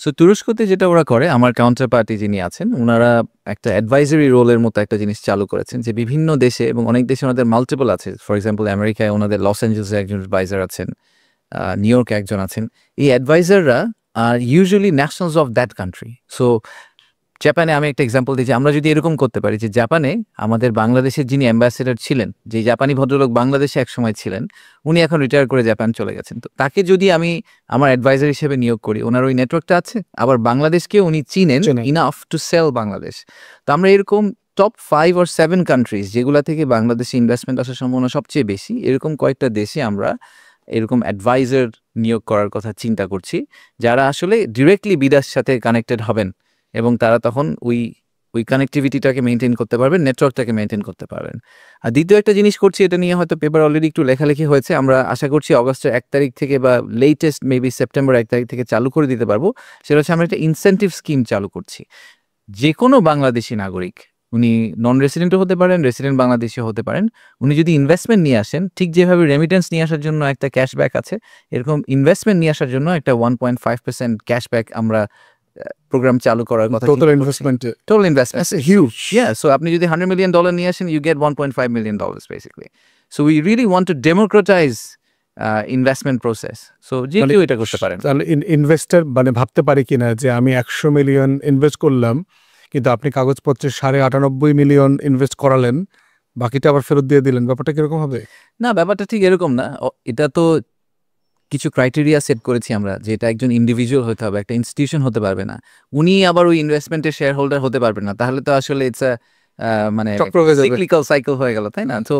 সো তুরস্কতে যেটা ওরা করে, আমার কাউন্টার পার্টি যিনি আছেন, ওনারা একটা অ্যাডভাইজারি রোলের মতো একটা জিনিস চালু করেছেন, যে বিভিন্ন দেশে এবং অনেক দেশে ওনাদের মাল্টিপল আছে। ফর এক্সাম্পল আমেরিকায় ওনাদের লস অ্যাঞ্জেলসে একজন অ্যাডভাইজার আছেন, নিউ ইয়র্কে একজন আছেন। এই অ্যাডভাইজাররা are usually nationals of that country. So জাপানে আমি একটা এক্সাম্পল দিই, যে আমরা যদি এরকম করতে পারি যে জাপানে আমাদের বাংলাদেশের যিনি অ্যাম্বাসেডর ছিলেন, যে জাপানি ভদ্রলোক বাংলাদেশে একসময় ছিলেন, উনি এখন রিটায়ার করে জাপান চলে গেছেন, তো তাকে যদি আমি আমার অ্যাডভাইজার হিসেবে নিয়োগ করি, ওনার ওই নেটওয়ার্কটা আছে, আবার বাংলাদেশকে উনি চিনেন ইনাফ টু সেল বাংলাদেশ। তো আমরা এরকম টপ 5 or 7 কান্ট্রিজ যেগুলো থেকে বাংলাদেশে ইনভেস্টমেন্ট আসার সম্ভাবনা সবচেয়ে বেশি, এরকম কয়েকটা দেশে আমরা এরকম অ্যাডভাইজার নিয়োগ করার কথা চিন্তা করছি, যারা আসলে ডিরেক্টলি বিদেশের সাথে কানেক্টেড হবেন এবং তারা তখন ওই কানেক্টিভিটিটাকে মেনটেন করতে পারবেন, নেটওয়ার্কটাকে মেনটেন করতে পারবেন। আর দ্বিতীয় একটা জিনিস করছি, এটা নিয়ে হয়তো পেপার অলরেডি একটু লেখালেখি হয়েছে, আমরা আশা করছি অগস্টের 1 তারিখ থেকে বা লেটেস্ট মেবি সেপ্টেম্বর 1 তারিখ থেকে চালু করে দিতে পারবো। সেটা হচ্ছে আমরা একটা ইনসেন্টিভ স্কিম চালু করছি। যে কোনো বাংলাদেশি নাগরিক, উনি নন রেসিডেন্টও হতে পারেন, রেসিডেন্ট বাংলাদেশিও হতে পারেন, উনি যদি ইনভেস্টমেন্ট নিয়ে আসেন, ঠিক যেভাবে রেমিটেন্স নিয়ে আসার জন্য একটা ক্যাশব্যাক আছে, এরকম ইনভেস্টমেন্ট নিয়ে আসার জন্য একটা 1.5% ক্যাশব্যাক আমরা প্রোগ্রাম চালু করার কথা।
Total investment,
total investment
huge.
So আপনি যদি $100 million নিয়ে আসেন, you get $1.5 million basically. So we really want to democratise investment process. So যে কেউ এটা করতে পারেন।
তাহলে ইনভেস্টর মানে ভাবতে পারে কিনা যে আমি 100 মিলিয়ন ইনভেস্ট করলাম, কিন্তু আপনি কাগজপত্রে 98.5 মিলিয়ন ইনভেস্ট করালেন, বাকিটা আবার ফেরত দিয়ে দিলেন, ব্যাপারটা কিরকম হবে?
না, ব্যাপারটা ঠিক এরকম না। এটা তো কিছু ক্রাইটেরিয়া সেট করেছি আমরা, যে এটা একজন ইন্ডিভিজুয়াল হতে হবে, একটা ইনস্টিটিউশন হতে পারবে না, উনি আবার ওই ইনভেস্টমেন্টের শেয়ার হোল্ডার হতে পারবেন না, তাহলে তো আসলে ইটস মানে সাইক্লিক্যাল সাইকেল হয়ে গেল, তাই না? তো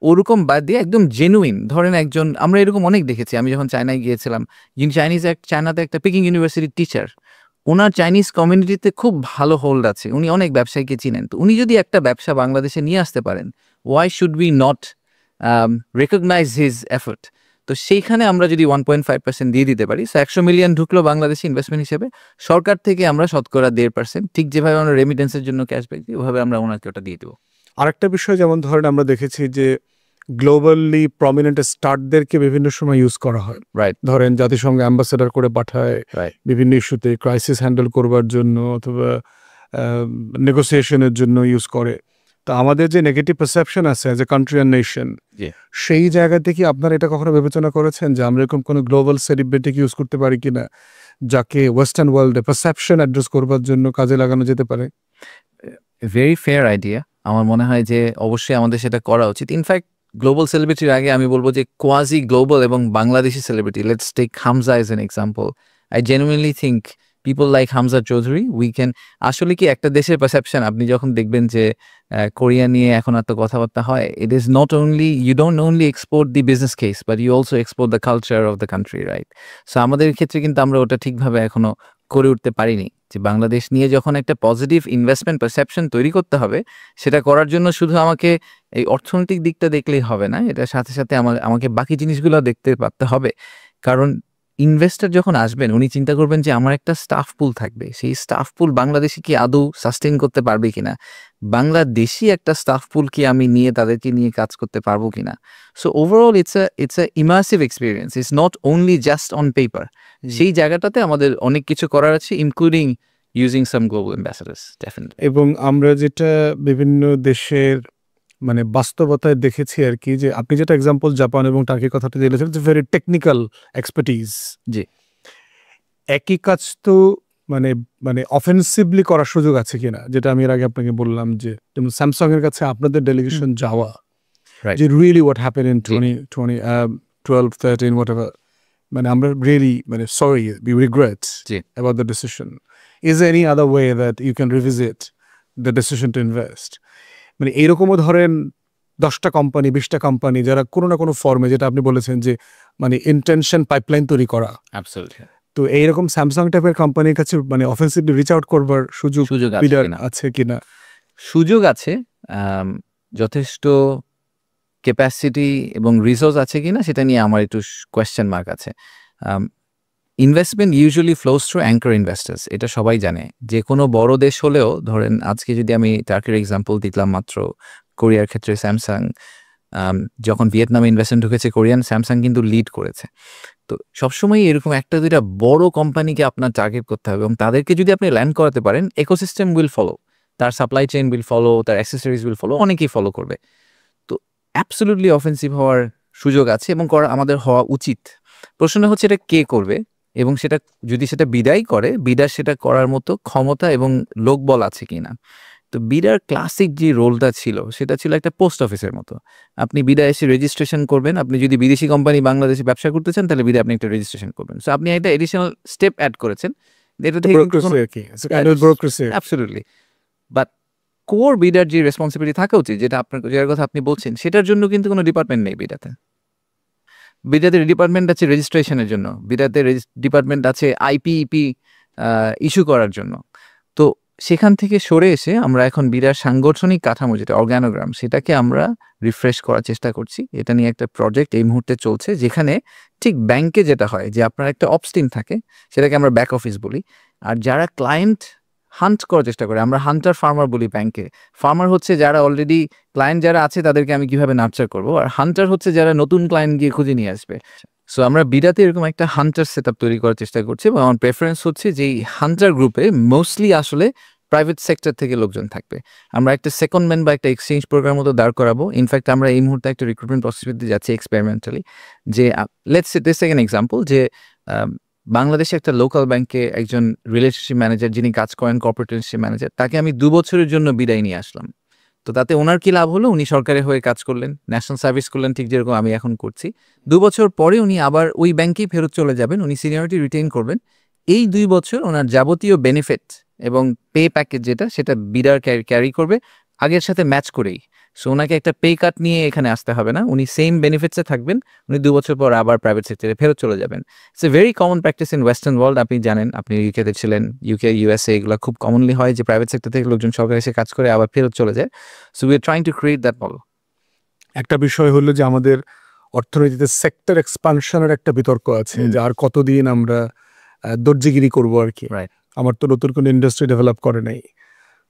ওরকম বাদ দিয়ে একদম জেনুইন, ধরেন একজন, আমরা এরকম অনেক দেখেছি। আমি যখন চায়নায় গিয়েছিলাম, যিনি চায়নাতে একটা পিকিং ইউনিভার্সিটির টিচার, ওনার চাইনিজ কমিউনিটিতে খুব ভালো হোল্ড আছে, উনি অনেক ব্যবসায়ীকে চিনেন। তো উনি যদি একটা ব্যবসা বাংলাদেশে নিয়ে আসতে পারেন, why should we not recognise his effort? তো সেইখানে আমরা যদি 1.5% দিয়ে দিতে পারি, সো 100 মিলিয়ন ঢুকলো বাংলাদেশি ইনভেস্টমেন্ট হিসেবে, সরকার থেকে আমরা শতকরা 1.5%, ঠিক যেভাবে আমরা রেমিটেন্সের জন্য ক্যাশব্যাক দিই, ওভাবে আমরা ওনাকে ওটা দিয়ে দেবো।
আরেকটা বিষয়, যেমন ধরেন আমরা দেখেছি যে গ্লোবালি প্রমিনেন্ট স্টারদেরকে বিভিন্ন সময় ইউজ করা হয়,
রাইট?
ধরেন জাতিসংঘে অ্যাম্বাসেডর করে পাঠায়
রাইট।
বিভিন্ন ইস্যুতে, ক্রাইসিস হ্যান্ডেল করবার জন্য অথবা নেগোসিয়েশনের জন্য ইউজ করে। তো আমাদের যে নেগেটিভ পারসেপশন আছে as a country and nation, সেই জায়গা থেকে আপনারা এটা কখনো বিবেচনা করেছেন যে আমরা এরকম কোনো গ্লোবাল সেলিব্রিটিকে ইউজ করতে পারি কিনা, যাকে ওয়েস্টার্ন ওয়ার্ল্ডে পারসেপশন অ্যাড্রেস করবার জন্য কাজে লাগানো যেতে পারে?
Very fair idea. আমার মনে হয় যে অবশ্যই আমাদের সেটা করা উচিত। ইনফ্যাক্ট গ্লোবাল সেলিব্রিটির আগে আমি বলবো যে কোয়াজি গ্লোবাল এবং Bangladeshi celebrity, let's take Hamza as an example. I genuinely think people like Hamza Chowdhury, we can, আসলে কি একটা দেশের পারসেপশন, আপনি যখন দেখবেন যে কোরিয়া নিয়ে এখন এত কথাবার্তা হয়, it is not only, you don't only export the business case, but you also export the culture of the country, right? So আমাদের ক্ষেত্রে কিন্তু আমরা ওটা ঠিকভাবে এখনো করে উঠতে পারিনি, যে বাংলাদেশ নিয়ে যখন একটা পজিটিভ ইনভেস্টমেন্ট পারসেপশন তৈরি করতে হবে, সেটা করার জন্য শুধু আমাকে এই অর্থনৈতিক দিকটা দেখলেই হবে না, এটার সাথে সাথে আমাকে বাকি জিনিসগুলো দেখতে পারতে হবে। কারণ ইনভেস্টর যখন আসবেন, উনি চিন্তা করবেন যে আমার একটা স্টাফ পুল থাকবে, সেই স্টাফ পুল বাংলাদেশে কি আদৌ সাস্টেইন করতে পারবে কিনা, বাংলাদেশি একটা স্টাফ পুল কি আমি নিয়ে তাদেরকে নিয়ে কাজ করতে পারবো কিনা। So overall it's a immersive experience, it's not only just on paper. সেই জায়গাটাতে আমাদের অনেক কিছু করার আছে, ইনক্লুডিং ইউজিং সাম গ্লোবাল অ্যাম্বাসেডার্স, ডেফিনেটলি।
এবং আমরা যেটা বিভিন্ন দেশের মানে বাস্তবতায় দেখেছি আর কি, যে আপনি যেটা এক্সাম্পল জাপান এবং টার্কির কথাটা দিয়েছেন, ভেরি টেকনিক্যাল এক্সপার্টিজ।
জি।
একই কাজ তো মানে মানে অফেন্সিভলি করার সুযোগ আছে কিনা, যেটা আমি এর আগে আপনাকে বললাম যে যেমন স্যামসাং এর কাছে আপনাদের ডেলিগেশন যাওয়া,
Right.
যে really what happen in
G.
2012 13 whatever, মানে আমরা রিয়েলি মানে sorry we regret
G.
about the decision. Is there any other way that you can revisit the decision to invest? মানে এইরকমও ধরেন 10টা কোম্পানি 20টা কোম্পানি যারা কোনো না কোনো ফর্মে, যেটা আপনি বলেছেন যে মানে ইন্টেনশন পাইপলাইন তৈরি করা,
Absolutely.
তো এইরকম স্যামসাং টাইপের কোম্পানির কাছে মানে অফেন্সিভলি রিচ আউট করবার সুযোগ
সুযোগ আছে
বিডার
কিনা?
আছে কিনা?
সুযোগ আছে, যথেষ্ট ক্যাপাসিটি এবং রিসোর্স আছে কিনা সেটা নিয়ে আমার একটু কোয়েশ্চেন মার্ক আছে। Investment usually flows through anchor investors, এটা সবাই জানে। যে কোনো বড় দেশ হলেও, ধরেন আজকে যদি আমি টার্কির এক্সাম্পল দিলাম মাত্র, কোরিয়ার ক্ষেত্রে স্যামসাং, যখন ভিয়েতনামে ইনভেস্টমেন্ট ঢুকেছে কোরিয়ান, স্যামসাং কিন্তু লিড করেছে। তো সবসময় এরকম একটা দুইটা বড় কোম্পানিকে আপনার টার্গেট করতে হবে, এবং তাদেরকে যদি আপনি ল্যান্ড করাতে পারেন, ইকোসিস্টেম উইল ফলো, তার সাপ্লাই চেইন উইল ফলো, তার অ্যাক্সেসরিজ উইল ফলো, অনেকেই ফলো করবে। তো অ্যাবসলিউটলি অফেন্সিভ হওয়ার সুযোগ আছে এবং করা আমাদের হওয়া উচিত। প্রশ্ন হচ্ছে এটা কে করবে, এবং সেটা যদি সেটা বিডাই করে, বিডার সেটা করার মতো ক্ষমতা এবং লোকবল আছে কিনা। তো বিডার ক্লাসিক যে রোলটা ছিল সেটা ছিল একটা পোস্ট অফিসের মতো। আপনি বিডা এসে রেজিস্ট্রেশন করবেন, আপনি যদি বিদেশি কোম্পানি বাংলাদেশে ব্যবসা করতে চান তাহলে বিডা আপনি একটা রেজিস্ট্রেশন করবেন। সো আপনি একটা এডিশনাল স্টেপ অ্যাড করেছেন, এটা থেকে
Bureaucracy আর কি, it's a kind of bureaucracy.
Absolutely. But core বিডার যে রেসপন্সিবিলিটি থাকা উচিত, যেটা আপনার যার কথা আপনি বলছেন, সেটার জন্য কিন্তু কোনো ডিপার্টমেন্ট নেই বিডাতে। বিডাতে ডিপার্টমেন্ট আছে রেজিস্ট্রেশনের জন্য, বিডাতে ডিপার্টমেন্ট আছে আইপিইপি ইস্যু করার জন্য। তো সেখান থেকে সরে এসে আমরা এখন বিডার সাংগঠনিক কাঠামো, যেটা অর্গানোগ্রাম, সেটাকে আমরা রিফ্রেশ করার চেষ্টা করছি। এটা নিয়ে একটা প্রজেক্ট এই মুহূর্তে চলছে, যেখানে ঠিক ব্যাংকে যেটা হয় যে আপনার একটা অপস টিম থাকে, সেটাকে আমরা ব্যাক অফিস বলি। আর যারা ক্লায়েন্ট হান্ট করার চেষ্টা করে, আমরা হান্টার ফার্মার বলি ব্যাংকে। ফার্মার হচ্ছে যারা অলরেডি ক্লায়েন্ট যারা আছে তাদেরকে আমি কিভাবে নার্চার করবো, আর হান্টার হচ্ছে যারা নতুন ক্লায়েন্ট গিয়ে খুঁজে নিয়ে আসবে। সো আমরা বিডাতে এরকম একটা হান্টার সেট আপ তৈরি করার চেষ্টা করছি, এবং আমার প্রেফারেন্স হচ্ছে যে এই হান্টার গ্রুপে মোস্টলি আসলে প্রাইভেট সেক্টর থেকে লোকজন থাকবে। আমরা একটা সেকেন্ডম্যান বা একটা এক্সচেঞ্জ প্রোগ্রাম মতো দাঁড় করাবো। ইনফ্যাক্ট আমরা এই মুহূর্তে একটা রিক্রুটমেন্ট প্রসেস দিতে যাচ্ছি এক্সপেরিমেন্টালি, যে লেটস টেক অ্যান এক্সাম্পল, যে বাংলাদেশে একটা লোকাল ব্যাংকে একজন রিলেশনশিপ ম্যানেজার যিনি কাজ করেন, কর্পোরেট রিলেশনশিপ ম্যানেজার, তাকে আমি 2 বছরের জন্য বিদায় নিয়ে আসলাম। তো তাতে ওনার কি লাভ হলো? উনি সরকারের হয়ে কাজ করলেন, ন্যাশনাল সার্ভিস করলেন, ঠিক যেরকম আমি এখন করছি। 2 বছর পরে উনি আবার ওই ব্যাংকেই ফেরত চলে যাবেন, উনি সিনিয়রিটি রিটেইন করবেন। এই 2 বছর ওনার যাবতীয় বেনিফিট এবং পে প্যাকেজ যেটা, সেটা বিডার ক্যারি করবে আগের সাথে ম্যাচ করেই। সো ওনাকে একটা পে কাট নিয়ে এখানে আসতে হবে না, উনি সেম বেনিফিটসে থাকবেন, উনি 2 বছর পর আবার প্রাইভেট সেক্টরে ফেরত চলে যাবেন। It's a very common practice in western world. আপনি জানেন, আপনি ইউকেতে ছিলেন, ইউকে ইউএসএ এগুলো খুব কমনলি হয় যে প্রাইভেট সেক্টর থেকে লোকজন সরকার এসে কাজ করে আবার ফেরত চলে যায়। So we are trying to create that model.
একটা বিষয় হলো যে আমাদের অর্থনীতিতে সেক্টর এক্সপানশনের একটা বিতর্ক আছে, যে আর কতদিন আমরা দর্জিগিরি করবো আর কি।
রাইট।
আমার তো নতুন কোনো ইন্ডাস্ট্রি ডেভেলপ করে নাই।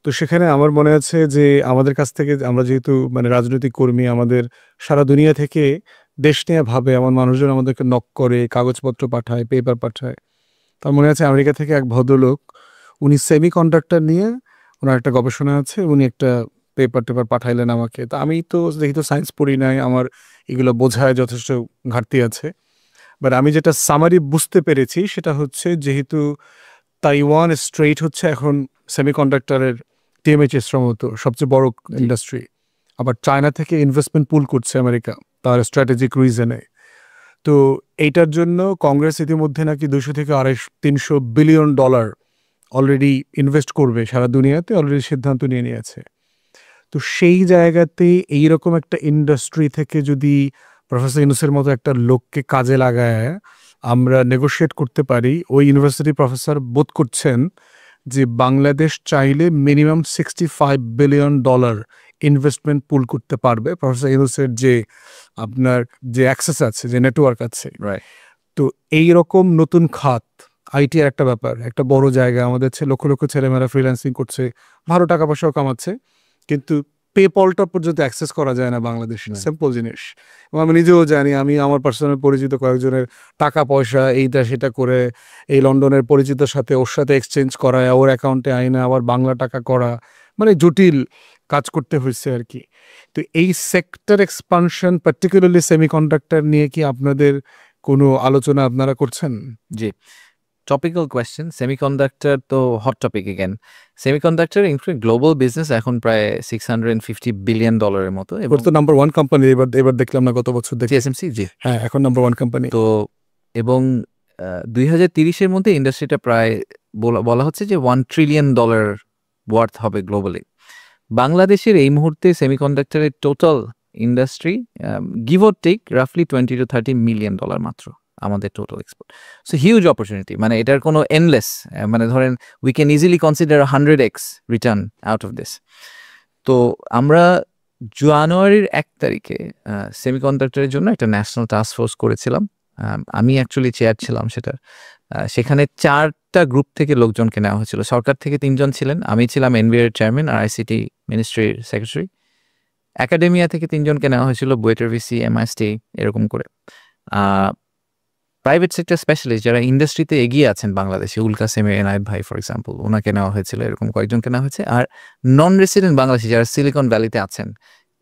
তো সেখানে আমার মনে আছে যে আমাদের কাছ থেকে, আমরা যেহেতু মানে রাজনৈতিক কর্মী, আমাদের সারা দুনিয়া থেকে দেশ নিয়ে ভাবে এমন মানুষজন আমাদেরকে নক করে, কাগজপত্র পাঠায়, পেপার পাঠায়। তার মনে আছে আমেরিকা থেকে এক ভদ্রলোক, উনি সেমি কন্ডাক্টর নিয়ে, ওনার একটা গবেষণা আছে, উনি একটা পেপার টেপার পাঠাইলেন আমাকে। তো আমি তো যেহেতু সায়েন্স পড়ি নাই, আমার এগুলো বোঝায় যথেষ্ট ঘাটতি আছে। বাট আমি যেটা সামারি বুঝতে পেরেছি সেটা হচ্ছে, যেহেতু তাইওয়ান স্ট্রেইট হচ্ছে এখন সেমিকন্ডাক্টরের টিএমএইচএস মতো সবচেয়ে বড় ইন্ডাস্ট্রি, আবার চায়না থেকে ইনভেস্টমেন্ট পুল করছে আমেরিকা তার স্ট্র্যাটেজিক রিজনে। তো এইটার জন্য কংগ্রেস ইতিমধ্যে নাকি 200 থেকে 300 বিলিয়ন ডলার অলরেডি ইনভেস্ট করবে সারা দুনিয়াতে, অলরেডি সিদ্ধান্ত নিয়ে নিয়েছে। তো সেই জায়গাতে এইরকম একটা ইন্ডাস্ট্রি থেকে যদি প্রফেসর ইউনূসের মতো একটা লোককে কাজে লাগায় আমরা নেগোশিয়েট করতে পারি, ওই ইউনিভার্সিটি প্রফেসর বোধ করছেন যে বাংলাদেশ চাইলে মিনিমাম $65 বিলিয়ন ইনভেস্টমেন্ট পুল করতে পারবে। প্রফেসর ইউনূসের যে আপনার যে অ্যাক্সেস আছে, যে নেটওয়ার্ক আছে।
রাইট।
তো এইরকম নতুন খাত, আইটি এর একটা ব্যাপার, একটা বড় জায়গা, আমাদের লক্ষ লক্ষ ছেলেমেয়েরা ফ্রিল্যান্সিং করছে, ভালো টাকা পয়সাও কামাচ্ছে, কিন্তু পেপলটা পর্যন্ত অ্যাক্সেস করা যায় না বাংলাদেশে। সিম্পল জিনিস। এবং আমি নিজেও জানি, আমি আমার পার্সোনাল পরিচিত কয়েকজনের টাকা পয়সা এইটা সেটা করে এই লন্ডনের পরিচিতর সাথে ওর সাথে এক্সচেঞ্জ করায়, ওর অ্যাকাউন্টে আইনে আবার বাংলা টাকা করা, মানে জটিল কাজ করতে হয়েছে আর কি। তো এই সেক্টর এক্সপানশন পার্টিকুলারলি সেমিকন্ডাক্টর নিয়ে কি আপনাদের কোনো আলোচনা আপনারা করছেন?
জি, টপিক্যাল কোয়েশ্চেন, সেমিকন্ডাক্টর তো hot topic again. Semiconductor include global business এখন প্রায় $650 বিলিয়ন মতো, এবং
তো নাম্বার ওয়ান কোম্পানি এবার দেখলাম না গত বছর দেখি।
TSMC, জি
হ্যাঁ, এখন নাম্বার ওয়ান কোম্পানি।
তো এবং 2030-এর মধ্যে ইন্ডাস্ট্রিটা প্রায় বলা হচ্ছে যে $1 ট্রিলিয়ন ওয়ার্থ হবে গ্লোবালি। বাংলাদেশের এই মুহূর্তে সেমিকন্ডাক্টরের total industry give or take রাফলি $20 to $30 মিলিয়ন মাত্র আমাদের total export. So huge opportunity, মানে এটার কোনো এনলেস, মানে ধরেন we can easily consider 100x return out of this. তো আমরা জানুয়ারির 1 তারিখে সেমিকন্ডাক্টরের জন্য একটা ন্যাশনাল টাস্ক ফোর্স করেছিলাম। আমি অ্যাকচুয়ালি চেয়ার ছিলাম সেটা। সেখানে 4টা গ্রুপ থেকে লোকজনকে নেওয়া হয়েছিল। সরকার থেকে 3 জন ছিলেন, আমি ছিলাম এনবিআর চেয়ারম্যান আর আইসিটি মিনিস্ট্রির সেক্রেটারি। একাডেমিয়া থেকে 3 জনকে নেওয়া হয়েছিল, বুয়েটের ভিসি, এমআইএসটি, এরকম করে। প্রাইভেট সেক্টর স্পেশালিস্ট যারা ইন্ডাস্ট্রিতে এগিয়ে আছেন বাংলাদেশে, উলকাসেমে এনায়েত ভাই ফর এক্সাম্পল, ওনাকে নেওয়া হয়েছিল, এরকম কয়েকজনকে নেওয়া হয়েছে। আর নন রেসিডেন্ট বাংলাদেশি যারা সিলিকন ভ্যালিতে আছেন,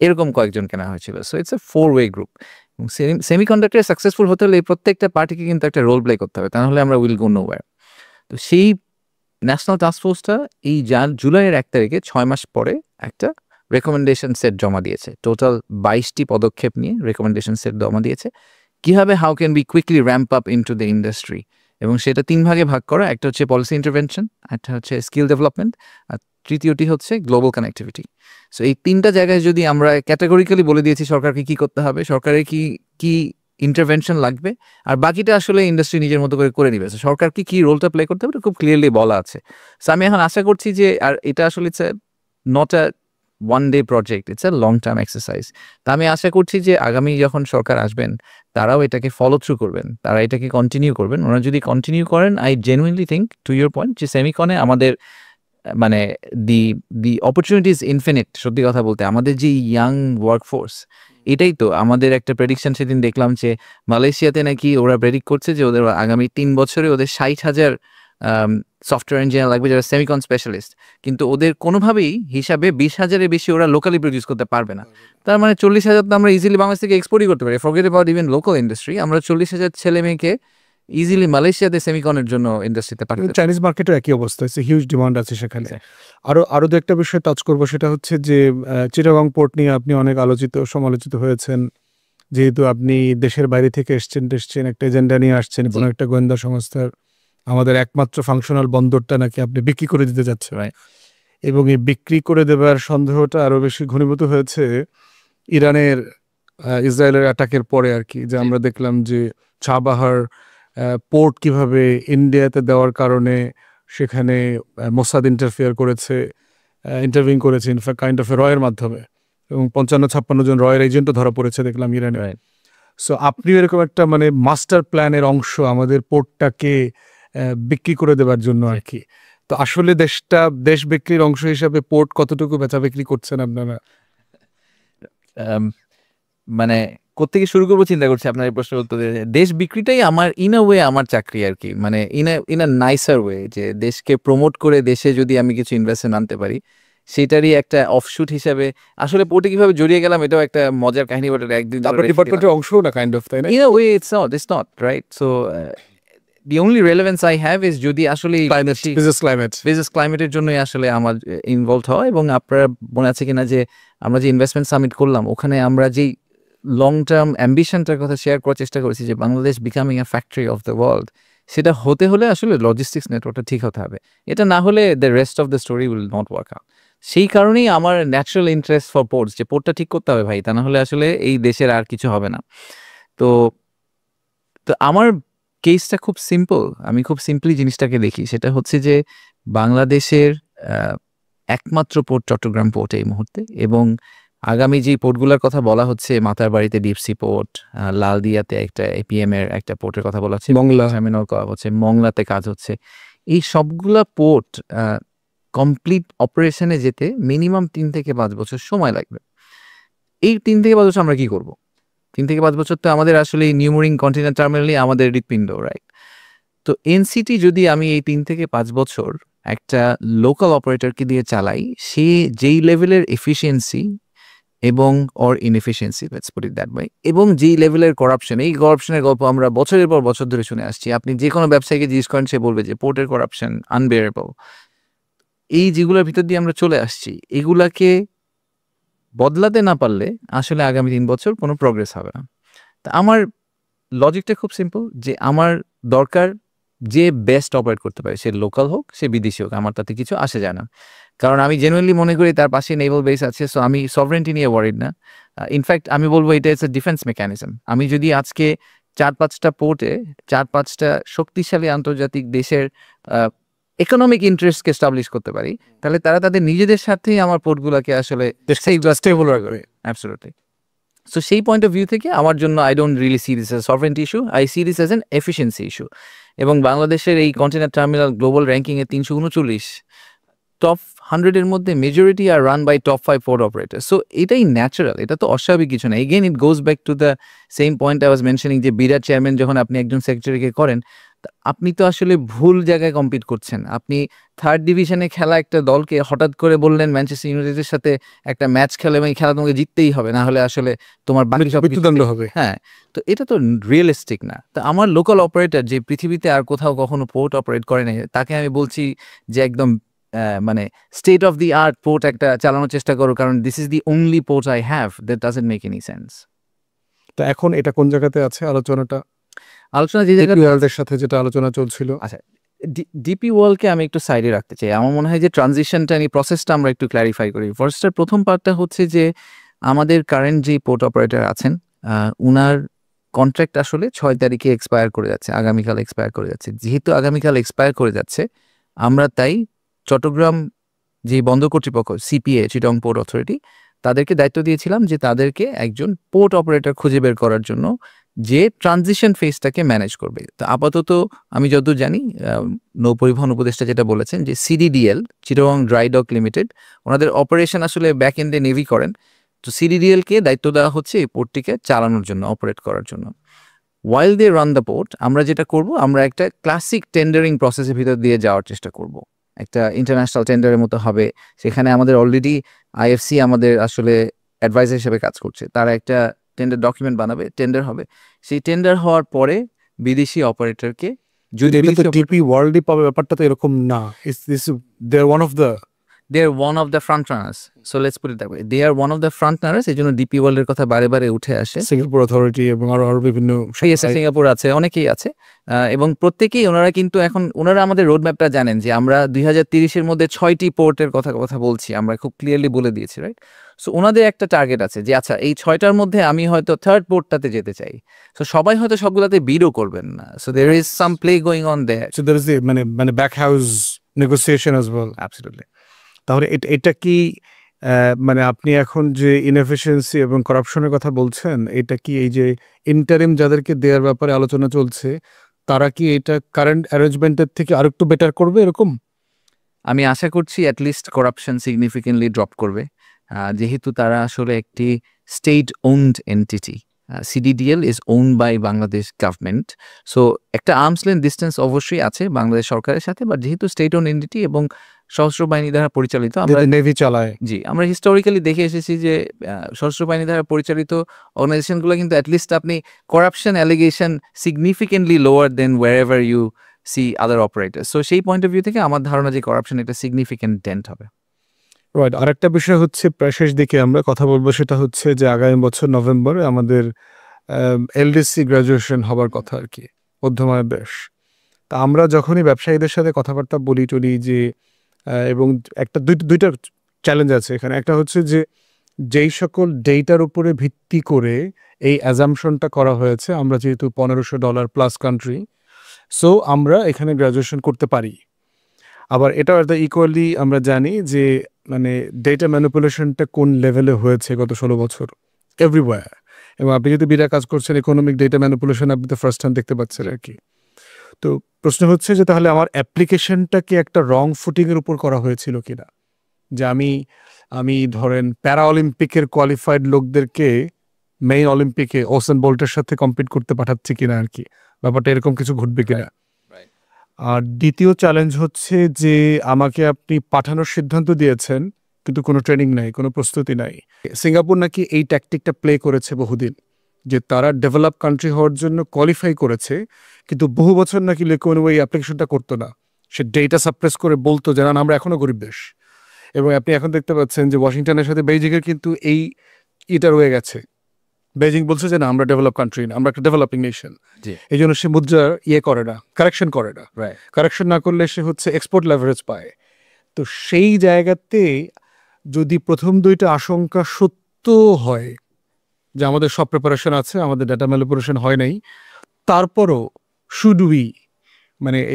এরকম কয়েকজনকে নেওয়া হয়েছিল। So it's a 4-way group. Semiconductor successful হতে হলে এই প্রত্যেকটা পার্টিকে কিন্তু একটা রোল প্লে করতে হবে, তা নাহলে আমরা উইল গো নোওয়্যার। তো সেই ন্যাশনাল টাস্ক ফোর্সটা এই জুলাইয়ের 1 তারিখে 6 মাস পরে একটা রেকমেন্ডেশন সেট জমা দিয়েছে। টোটাল 22টি পদক্ষেপ নিয়ে রেকমেন্ডেশন সেট জমা দিয়েছে, কিভাবে how can be quickly ramp up into the industry. এবং সেটা 3 ভাগে ভাগ করা, একটা হচ্ছে পলিসি ইন্টারভেনশন, একটা হচ্ছে স্কিল ডেভেলপমেন্ট, আর তৃতীয়টি হচ্ছে গ্লোবাল কানেক্টিভিটি। সো এই 3টা জায়গায় যদি আমরা ক্যাটাগরিক্যালি বলে দিয়েছি সরকারকে কি করতে হবে, সরকারের কি ইন্টারভেনশন লাগবে, আর বাকিটা আসলে ইন্ডাস্ট্রি নিজের মতো করে নিবে। সরকার কি রোলটা প্লে করতে হবে খুব ক্লিয়ারলি বলা আছে। সো আমি এখন আশা করছি যে, আর এটা আসলে it's not a one day project, it's a long term exercise. তা আমি আশা করছি যে আগামী যখন সরকার আসবেন তারাও এটাকে ফলো থ্রু করবেন, তারা এটাকে কন্টিনিউ করবেন। ওনারা যদি কন্টিনিউ করেন, I genuinely think to your point যে সেমিকনে আমাদের মানে দি অপরচুনিটিজ ইনফিনিট। সত্যি কথা বলতে আমাদের যে ইয়াং ওয়ার্কফোর্স, এটাই তো আমাদের একটা প্রেডিকশন সেদিন দেখলাম যে মালয়েশিয়াতে নাকি ওরা প্রেডিক্ট করছে যে ওদের আগামী 3 বছরে ওদের 60,000 সফটওয়্যার ইঞ্জিনিয়ার লাগবে যারা সেমিকন স্পেশালিস্ট, কিন্তু ওদের কোনোভাবেই হিসাবে 20,000-এর বেশি ওরা লোকালি প্রডিউস করতে পারবে না। তার মানে 40,000 তো আমরা ইজিলি বাংলাদেশ থেকে এক্সপোর্টই করতে পারি। Forget about even local industry, আমরা 40,000 ছেলে মেয়েকে ইজিলি মালয়েশিয়াতে সেমিকনের জন্য ইন্ডাস্ট্রিতে পাঠাতে।
চাইনিজ মার্কেটও একই অবস্থা, হিউজ ডিমান্ড আছে সেখানে। আরো দু একটা বিষয় টাচ করবো, সেটা হচ্ছে যে চিটাগং পোর্ট নিয়ে আপনি অনেক সমালোচিত হয়েছেন, যেহেতু আপনি দেশের বাইরে থেকে এসছেন একটা এজেন্ডা নিয়ে আসছেন, কোনো একটা গোয়েন্দা সংস্থার আমাদের একমাত্র ফাংশনাল বন্দরটা নাকি আপনি বিক্রি করে দিতে যাচ্ছেন। এবং এই বিক্রি করে দেবার সন্দেহটা আরো বেশি ঘনীভূত হয়েছে ইরানের ইসরায়েলের অ্যাটাকের পরে আর কি, যে আমরা দেখলাম যে চাবাহার পোর্ট কিভাবে ইন্ডিয়াতে দেওয়ার কারণে সেখানে মোসাদ ইন্টারভিউ করেছে ইনফ্যাক্ট কাইন্ড অফ রয়ের মাধ্যমে, এবং 55-56 জন রয়ের এজেন্টও ধরা পড়েছে দেখলাম ইরানে। সো আপনিও এরকম একটা মানে মাস্টার প্ল্যানের অংশ আমাদের পোর্টটাকে বিক্রি করে দেবার জন্য আর কি। তো আসলে দেশ বিক্রির অংশ হিসাবে পোর্ট কতটুকু বেচা বিক্রি করছেন আপনারা?
মানে কোত্থেকে শুরু করবো চিন্তা করছি আপনার এই প্রশ্নের উত্তর দিয়ে। দেশ বিক্রিটাই আমার ইন আ ওয়ে আমার চাকরি আর কি, মানে ইন আ নাইসার ওয়ে, যে দেশকে প্রমোট করে দেশে যদি আমি কিছু ইনভেস্টমেন্ট আনতে পারি সেটারই একটা অফশুট হিসাবে। আসলে পোর্টে কিভাবে জড়িয়ে গেলাম এটাও একটা মজার কাহিনী, বটে একদিন
ডিপার্টমেন্টের অংশ না কাইন্ড অফ, তাই না?
In a way it's not right. So the only relevance I have is যদি আসলে বিজনেস ক্লাইমেটের জন্যই আসলে আমার ইনভলভ হওয়া। এবং আপনারা মনে আছে কিনা যে আমরা যে ইনভেস্টমেন্ট সামিট করলাম, ওখানে আমরা যেই লং টার্ম অ্যাম্বিশনটার কথা শেয়ার করার চেষ্টা করেছি যে Bangladesh becoming a factory of the world, সেটা হতে হলে আসলে লজিস্টিক্স নেটওয়ার্কটা ঠিক হতে হবে। এটা না হলে the rest of the story will not work out. সেই কারণেই আমার ন্যাচারাল ইন্টারেস্ট ফর পোর্টস, যে পোর্টটা ঠিক করতে হবে ভাই, তা না হলে আসলে এই দেশের আর কিছু হবে না। তো আমার কেসটা খুব সিম্পল, আমি খুব সিম্পলি জিনিসটাকে দেখি। সেটা হচ্ছে যে বাংলাদেশের একমাত্র পোর্ট চট্টগ্রাম পোর্ট এই মুহূর্তে, এবং আগামী যে পোর্টগুলোর কথা বলা হচ্ছে, মাতারবাড়িতে ডিপসি পোর্ট, লালদিয়াতে একটা এপিএম এর একটা পোর্টের কথা বলা হচ্ছে, মংলা টার্মিনাল হচ্ছে, মংলাতে কাজ হচ্ছে। এই সবগুলা পোর্ট কমপ্লিট অপারেশনে যেতে মিনিমাম 3 থেকে 5 বছর সময় লাগবে। এই 3 থেকে 5 বছর আমরা কি করব? 3 থেকে 5 বছর তো আমাদের আসলে নিউমোরিং কন্টেইনার টার্মিনালই আমাদের হৃৎপিণ্ড, রাইট? তো এনসিটি যদি আমি এই 3 থেকে 5 বছর একটা লোকাল অপারেটরকে দিয়ে চালাই, সে যেই লেভেলের এফিসিয়েন্সি এবং or inefficiency, let's put it that way, এবং যেই লেভেলের করাপশন, এই করাপশনের গল্প আমরা বছরের পর বছর ধরে শুনে আসছি। আপনি যে কোনো ব্যবসায়ীকে জিজ্ঞেস করেন, সে বলবে যে পোর্টের করাপশন আনবেয়ারেবল। এই যেগুলোর ভিতর দিয়ে আমরা চলে আসছি, এগুলাকে বদলাতে না পারলে আসলে আগামী 3 বছর কোনো প্রোগ্রেস হবে না। তা আমার লজিকটা খুব সিম্পল, যে আমার দরকার যে বেস্ট অপারেট করতে পারে, সে লোকাল হোক, সে বিদেশি হোক, আমার তাতে কিছু আসে যায় না। কারণ আমি জেনুইনলি মনে করি তার পাশে নেভাল বেস আছে, সো আমি সভরেন্টি নিয়ে ওয়ারিড না। ইনফ্যাক্ট আমি বলবো এটা ইটস এ ডিফেন্স মেকানিজম। আমি যদি আজকে 4-5টা পোর্টে 4-5টা শক্তিশালী আন্তর্জাতিক দেশের ইকোনমিক ইন্টারেস্টকে এস্টাবলিশ করতে পারি, তাহলে তারা তাদের নিজেদের সাথেই আমার পোর্টগুলোকে আসলে
স্টেবল রাখবে।
অ্যাবসলিউটলি। সো সেই পয়েন্ট অফ ভিউ থেকে আমার জন্য I don't really see this as sovereignty issue, I see this as an efficiency issue. এবং বাংলাদেশের এই কন্টেনার টার্মিনাল গ্লোবাল র্যাঙ্কিংয়ে 339, টপ 100-এর মধ্যে majority are run by top 5 port operator. So এটাই ন্যাচারাল, এটা তো অস্বাভাবিক কিছু না। Again it goes back to the same point I was mentioning, যে বিরাট চেয়ারম্যান যখন আপনি একজন সেক্রেটারিকে করেন, আপনি তো আসলে ভুল জায়গায় কম্পিট করছেন। আপনি 3rd ডিভিশনে খেলা একটা দলকে হঠাৎ করে বললেন ম্যানচেস্টার ইউনাইটেডের সাথে একটা ম্যাচ খেলে এবং এই খেলা তোমাকে জিততেই হবে, না হলে আসলে তোমার বাকি সব
মৃত্যুদণ্ড হবে।
হ্যাঁ, তো এটা তো রিয়েলিস্টিক না। তো আমার লোকাল অপারেটর যে পৃথিবীতে আর কোথাও কখনো পোর্ট অপারেট করে নাই, তাকে আমি বলছি যে একদম মানে state of the art port একটা চালানোর চেষ্টা করো, কারণ this is the only port I have, that doesn't make any sense.
তো এখন এটা কোন জায়গাতে আছে আলোচনাটা?
আলোচনা যে জায়গায়
ওয়ার্ল্ডের সাথে যেটা আলোচনা চলছিল।
আচ্ছা, ডিপি ওয়ার্ল্ডকে আমি একটু সাইডে রাখতে চাই। আমার মনে হয় যে ট্রানজিশনটা এই প্রসেসটা আমরা একটু ক্ল্যারিফাই করি। ফার্স্টের প্রথম পার্টটা হচ্ছে যে আমাদের কারেন্ট যে পোর্ট অপারেটর আছেন, উনার কন্ট্রাক্ট আসলে 6 তারিখে এক্সপায়ার করে যাচ্ছে, আগামীকাল এক্সপায়ার করে যাচ্ছে। যেহেতু আগামীকাল এক্সপায়ার করে যাচ্ছে, আমরা তাই চট্টগ্রাম যে বন্দর কর্তৃপক্ষ সিপিএ, চিটং পোর্ট অথরিটি, তাদেরকে দায়িত্ব দিয়েছিলাম যে তাদেরকে একজন পোর্ট অপারেটর খুঁজে বের করার জন্য, যে ট্রানজিশন ফেজটাকে ম্যানেজ করবে। তো আপাতত আমি যতদূর জানি, নৌপরিবহন উপদেষ্টা যেটা বলেছেন, যে সিডিডিএল, চিটাগং ড্রাই ডক লিমিটেড, ওনাদের অপারেশন আসলে ব্যাক এন্ডে নেভি করেন। তো সিডিডিএলকে দায়িত্ব দেওয়া হচ্ছে এই পোর্টটিকে চালানোর জন্য, অপারেট করার জন্য। ওয়াইল দে রান দ্য পোর্ট, আমরা যেটা করব, আমরা একটা ক্লাসিক টেন্ডারিং প্রসেসের ভিতর দিয়ে যাওয়ার চেষ্টা করব। একটা ইন্টারন্যাশনাল টেন্ডারের মতো হবে, সেখানে আমাদের অলরেডি আইএফসি আমাদের আসলে অ্যাডভাইজার হিসেবে কাজ করছে। তারা একটা টেন্ডার ডকুমেন্ট বানাবে, টেন্ডার হবে। সেই টেন্ডার হওয়ার পরে বিদেশি অপারেটরকে, যদি
ডিপি ওয়ার্ল্ডই পাবে, ব্যাপারটা তো এরকম না। They are one of the
they are one of the front runners, so let's put it that way, they are one of the front runners। এই জন্য ডিপি ওয়ার্ল্ডের কথা বারে বারে উঠে আসে।
সিঙ্গাপুর অথরিটি এবং আরো বিভিন্ন
সিঙ্গাপুর আছে, অনেকেই আছে, এবং প্রত্যেকেই ওনারা কিন্তু এখন ওনারা আমাদের রোড ম্যাপটা জানেন, যে আমরা 2030-এর মধ্যে 6টি পোর্টের কথা বলছি, আমরা খুব ক্লিয়ারলি বলে দিয়েছি, রাইট? সো ওনাদের একটা টার্গেট আছে যে আচ্ছা, এই 6টার মধ্যে আমি হয়তো 3rd পোর্টটাতে যেতে চাই। সো সবাই হয়তো সবগুলাতে বিডও করবেন না। So there is some play going on there.
So there is মানে back house negotiation as well.
Absolutely.
তাহলে এটা কি মানে আপনি এখন যে ইনএফিসিয়েন্সি এবং করাপশনের কথা বলছেন, এটা কি এই যে ইন্টারিম যাদেরকে দেওয়ার ব্যাপারে আলোচনা চলছে, তারা কি এটা কারেন্ট অ্যারেঞ্জমেন্টের থেকে আরেকটু বেটার করবে এরকম?
আমি আশা করছি অ্যাটলিস্ট করাপশন সিগনিফিকেন্টলি ড্রপ করবে, যেহেতু তারা আসলে একটি state owned entity. CDDL is owned by Bangladesh government. So একটা আর্মস লেন্থ ডিস্টেন্স অবশ্যই আছে বাংলাদেশ সরকারের সাথে, বাট যেহেতু স্টেট ওন এন্টিটি এবং সশস্ত্র বাহিনী দ্বারা পরিচালিত, আমরা
নেভি চালায়।
জি, আমরা হিস্টোরিক্যালি দেখে এসেছি যে সশস্ত্র বাহিনী দ্বারা পরিচালিত অর্গানাইজেশনগুলো কিন্তু অ্যাটলিস্ট আপনি corruption allegation significantly lower than whatever you see other operator. So সেই পয়েন্ট অফ ভিউ থেকে আমার ধারণা যে করাপশন একটা সিগনিফিকেন্ট ডেন্ট হবে।
রাইট। আরেকটা বিষয় হচ্ছে, প্রায় শেষ দিকে আমরা কথা বলবো, সেটা হচ্ছে যে আগামী বছর নভেম্বরে আমাদের এলডিসি গ্রাজুয়েশন হবার কথা আর কি, মধ্যমায়ের দেশ। তা আমরা যখনই ব্যবসায়ীদের সাথে কথাবার্তা বলি টলি যে, এবং একটা দুইটা চ্যালেঞ্জ আছে এখানে। একটা হচ্ছে যে যেই সকল ডেটার উপরে ভিত্তি করে এই অ্যাজামশনটা করা হয়েছে, আমরা যেহেতু $1500 প্লাস কান্ট্রি, সো আমরা এখানে গ্রাজুয়েশন করতে পারি। আবার এটাও একটা ইকুয়ালি আমরা জানি যে মানে ডেটা ম্যানিপুলেশনটা কোন লেভেলে হয়েছে গত 16 বছর এভরিওয়্যার। এবং আপনি যদি বিরাট কাজ করছেন ইকোনমিক ডেটা ম্যানিপুলেশন, আপনি তো ফার্স্ট হ্যান্ড দেখতে পাচ্ছেন আর কি। তো প্রশ্ন হচ্ছে যে তাহলে আমার অ্যাপ্লিকেশনটাকে একটা রং ফুটিংয়ের উপর করা হয়েছিল কিনা, যে আমি ধরেন প্যারা অলিম্পিকের কোয়ালিফাইড লোকদেরকে মেইন অলিম্পিকে ওসেন বোল্টের সাথে কম্পিট করতে পাঠাচ্ছি কিনা আর কি, ব্যাপারটা এরকম কিছু ঘটবে কিনা। আর দ্বিতীয় চ্যালেঞ্জ হচ্ছে যে আমাকে আপনি পাঠানোর সিদ্ধান্ত দিয়েছেন, কিন্তু কোনো ট্রেনিং নাই, কোনো প্রস্তুতি নাই। সিঙ্গাপুর নাকি এই ট্যাকটিকটা প্লে করেছে বহুদিন, যে তারা ডেভেলপ কান্ট্রি হওয়ার জন্য কোয়ালিফাই করেছে, কিন্তু বহু বছর নাকি লি কুয়ান ইউ এই অ্যাপ্লিকেশনটা করতো না। সে ডেটা সাপ্রেস করে বলতো যে না, আমরা এখনও গরিব দেশ। এবং আপনি এখন দেখতে পাচ্ছেন যে ওয়াশিংটনের সাথে বেইজিংয়ের কিন্তু এটা রয়ে গেছে। বেইজিং বলছে যে না, আমরা ডেভেলপ কান্ট্রি না, আমরা একটা ডেভেলপিং নেশন। এই জন্য সে মুদ্রা করে না, কারেকশন করে না। কারেকশন না করলে সে হচ্ছে এক্সপোর্ট লেভারেজ পায়। তো সেই জায়গাতে যদি প্রথম দুইটা আশঙ্কা সত্য হয় যে আমাদের সব প্রিপারেশন আছে, আমাদের ডাটা ম্যানিপুলেশন হয় নাই, তারপরও শুড উই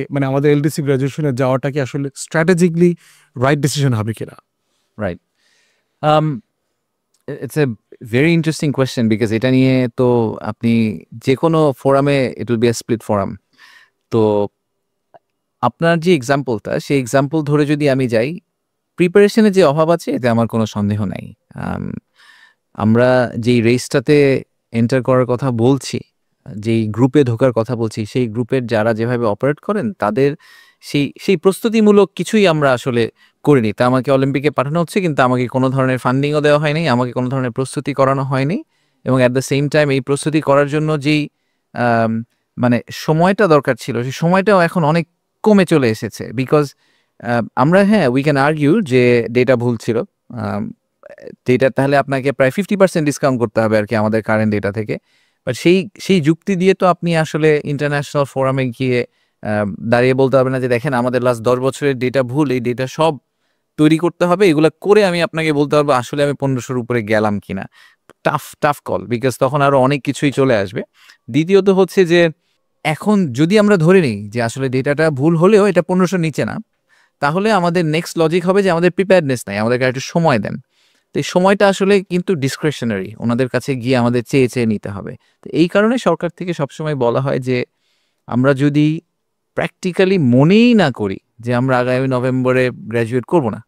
মানে আমাদের এলডিসি গ্র্যাজুয়েশনে যাওয়াটা কি আসলে স্ট্র্যাটেজিকলি রাইট ডিসিশন হবে কিনা?
Right, it's a very interesting question, because এটা নিয়ে তো আপনি যে কোনো ফোরামে it will B A split forum. তো আপনার যে এক্সাম্পলটা, সেই এক্সাম্পল ধরে যদি আমি যাই, প্রিপারেশনে যে অভাব আছে এতে আমার কোনো সন্দেহ নাই। আমরা যেই রেসটাতে এন্টার করার কথা বলছি, যেই গ্রুপে ঢোকার কথা বলছি, সেই গ্রুপের যারা যেভাবে অপারেট করেন তাদের সেই প্রস্তুতিমূলক কিছুই আমরা আসলে করিনি। তা আমাকে অলিম্পিকে পাঠানো হচ্ছে, কিন্তু আমাকে কোনো ধরনের ফান্ডিংও দেওয়া হয়নি, আমাকে কোনো ধরনের প্রস্তুতি করানো হয়নি। এবং অ্যাট দ্য সেম টাইম এই প্রস্তুতি করার জন্য যেই মানে সময়টা দরকার ছিল, সেই সময়টাও এখন অনেক কমে চলে এসেছে। বিকজ আমরা, হ্যাঁ, উই ক্যান আর্গিউ যে ডেটা ভুল ছিল, ডেটা তাহলে আপনাকে প্রায় 50% ডিসকাউন্ট করতে হবে আর কি আমাদের কারেন্ট ডেটা থেকে। বাট সেই যুক্তি দিয়ে তো আপনি আসলে ইন্টারন্যাশনাল ফোরামে গিয়ে দাঁড়িয়ে বলতে হবে না যে দেখেন আমাদের লাস্ট 10 বছরের ডেটা ভুল, এই ডেটা সব তৈরি করতে হবে। এগুলো করে আমি আপনাকে বলতে পারবো আসলে আমি 1500-র উপরে গেলাম কিনা। টাফ কল, বিকজ তখন আরো অনেক কিছুই চলে আসবে। দ্বিতীয়ত হচ্ছে যে এখন যদি আমরা ধরে নিই যে আসলে ডেটাটা ভুল হলেও এটা 1500-র নিচে না, তাহলে আমাদের নেক্সট লজিক হবে যে আমাদের প্রিপেয়ারনেস নাই, আমাদেরকে একটু সময় দেন। তো এই সময়টা আসলে কিন্তু ডিসক্রিশনারি, ওনাদের কাছে গিয়ে আমাদের চেয়ে চেয়ে নিতে হবে। তো এই কারণে সরকার থেকে সবসময় বলা হয় যে আমরা যদি প্র্যাকটিক্যালি মনেই না করি যে আমরা আগামী নভেম্বরে গ্র্যাজুয়েট করব না,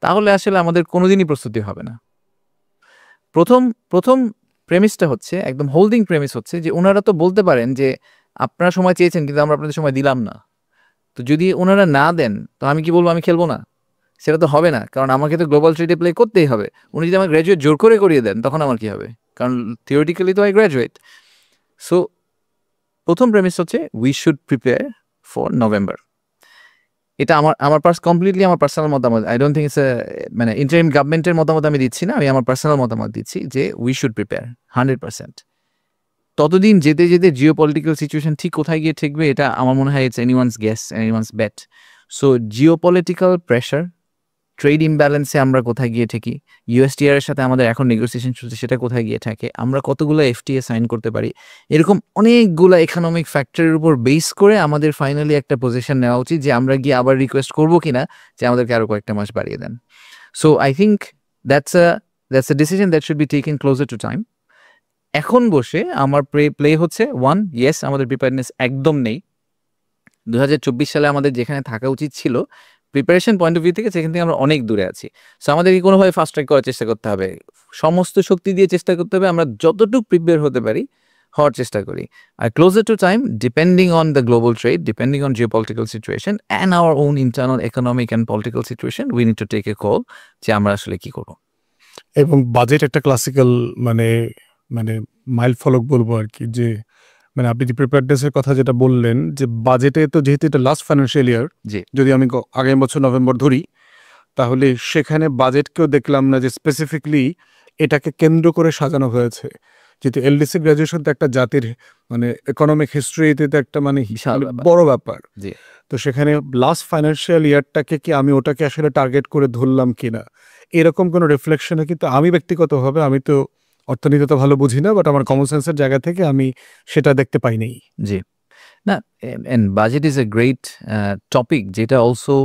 তাহলে আসলে আমাদের কোনোদিনই প্রস্তুতি হবে না। প্রথম প্রেমিসটা হচ্ছে, একদম হোল্ডিং প্রেমিস হচ্ছে যে ওনারা তো বলতে পারেন যে আপনারা সময় চেয়েছেন কিন্তু আমরা আপনাদের সময় দিলাম না। তো যদি ওনারা না দেন তো আমি কি বলবো আমি খেলবো না? সেটা তো হবে না, কারণ আমাকে তো গ্লোবাল ট্রেডে প্লে করতেই হবে। উনি যদি আমার গ্র্যাজুয়েট জোর করে করিয়ে দেন তখন আমার কি হবে? কারণ থিওরিটিক্যালি তো আই গ্র্যাজুয়েট। সো প্রথম প্রেমিস হচ্ছে we should prepare for November. এটা আমার কমপ্লিটলি আমার পার্সোনাল মতামত। আই ডোন্ট থিঙ্ক ইটস মানে ইন্টারিম গভর্নমেন্টের মতামত আমি দিচ্ছি না, আমি আমার পার্সোনাল মতামত দিচ্ছি যে উই শুড প্রিপেয়ার 100%। ততদিন যেতে যেতে জিও পলিটিক্যাল সিচুয়েশন ঠিক কোথায় গিয়ে ঠেকবে এটা আমার মনে হয় it's anyone's guess, anyone's bet. So geo political pressure, trade ইমব্যালেন্সে আমরা কোথায় গিয়ে ঠেকি, ইউএসটিআর এর সাথে আমাদের এখন নেগোসিয়েশন চলছে সেটা কোথায় গিয়ে থাকে, আমরা কতগুলো এফটিএ সাইন করতে পারি, এরকম অনেকগুলো ইকোনমিক ফ্যাক্টরের উপর বেস করে আমাদের ফাইনালি একটা পজিশন নেওয়া উচিত যে আমরা গিয়ে আবার রিকোয়েস্ট করবো কিনা যে আমাদেরকে আরো কয়েকটা মাস বাড়িয়ে দেন। So I think that's a decision that should be taken closer to time. এখন বসে আমার প্লে হচ্ছে ইয়েস, আমাদের প্রিপারেডনেস একদম নেই। 2024 সালে আমাদের যেখানে থাকা উচিত ছিল প্রিপারেশন পয়েন্ট অফ ভিউ থেকে, সেখান থেকে আমরা অনেক দূরে আছি। সো আমাদেরকে কোনোভাবে ফাস্ট ট্র্যাক করার চেষ্টা করতে হবে, সমস্ত শক্তি দিয়ে চেষ্টা করতে হবে, আমরা যতটুকু প্রিপেয়ার হতে পারি হওয়ার চেষ্টা করি। আর closer to time, depending on the global trade, depending on geo political situation and our own internal economic and political situation, we need to take a call যে আমরা আসলে কি করবো।
এবং বাজেট একটা ক্লাসিক্যাল মানে মানে মাইল ফলক বলবো আর কি, যে মানে আপনি যে প্রিপেয়ারনেসের কথা যেটা বললেন, যে বাজেটে তো যেহেতু এটা লাস্ট ফাইন্যান্সিয়াল ইয়ার,
জি,
যদি আমি আগামী বছর নভেম্বর ধরি, তাহলে সেখানে বাজেটকেও দেখলাম না যে স্পেসিফিকলি এটাকে কেন্দ্র করে সাজানো হয়েছে। যেহেতু এলডিসি গ্র্যাজুয়েশন তো একটা জাতির মানে ইকোনমিক হিস্ট্রিতে তো একটা মানে
বিশাল ব্যাপার।
বড় ব্যাপার।
জি,
তো সেখানে লাস্ট ফাইন্যান্সিয়াল ইয়ারটাকে কি আমি ওটাকে আসলে টার্গেট করে ধরলাম কিনা, এরকম কোনো রিফ্লেকশনে কিন্তু আমি ব্যক্তিগতভাবে, আমি তো অর্থনীতি তো ভালো বুঝি না, বাট আমার কমন সেন্সের জায়গা থেকে আমি সেটা দেখতে পাইনি।
জি। না, and budget is a great topic যেটা also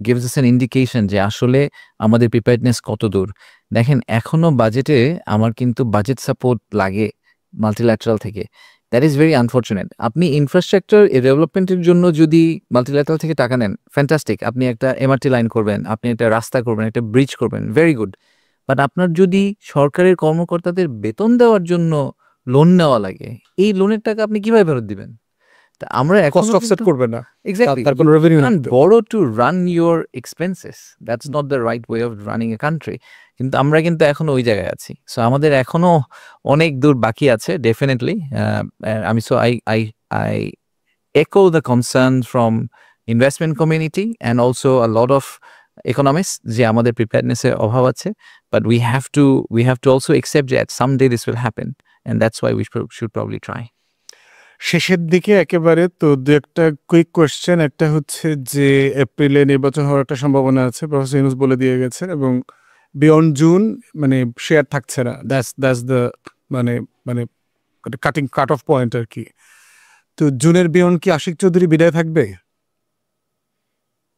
gives us an indication যে আসলে আমাদের প্রিপেয়ারনেস কত দূর। দেখেন এখনো বাজেটে আমার কিন্তু বাজেট সাপোর্ট লাগে মাল্টিল্যাটারাল থেকে। That is very unfortunate. আপনি ইনফ্রাস্ট্রাকচার ডেভেলপমেন্টের জন্য যদি মাল্টিল্যাটারাল থেকে টাকা নেন, ফ্যান্টাস্টিক। আপনি একটা এমআরটি লাইন করবেন, আপনি একটা রাস্তা করবেন, একটা ব্রিজ করবেন, ভেরি গুড। বাট আপনার যদি সরকারের কর্মকর্তাদের বেতন দেওয়ার জন্য লোন নেওয়া লাগে, এই লোনের টাকা আপনি কিভাবে ফেরত দিবেন? আমরা
কস্ট
এখনো
অফসেট করবে না,
এক্স্যাক্টলি
তার কোনো রেভিনিউ নেই।
বড় to run your expenses, that's not the right way of running a country. কিন্তু আমরা কিন্তু এখনো ওই জায়গায় আছি। সো আমাদের এখনো অনেক দূর বাকি আছে ডেফিনেটলি। আমি so I echo the concern from investment community and also a lot of economists যে আমাদের preparedness এর অভাব আছে, but we have to also accept that someday this will happen, and that's why we should probably try.
শেষের দিকে একেবারে তো দু একটা কুইক কোয়েশ্চেন। একটা হচ্ছে যে এপ্রিলে নির্বাচন হওয়ার একটা সম্ভাবনা আছে, প্রফেসর ইউনূস বলে দিয়ে গেছেন, এবং বিয়ন্ড জুন মানে শেয়ার থাকছে না, দ্যাটস দ্য মানে মানে কাট অফ পয়েন্ট আর কি। তো জুনের বিয়ন্ড কি আশিক চৌধুরী বিদায় থাকবে?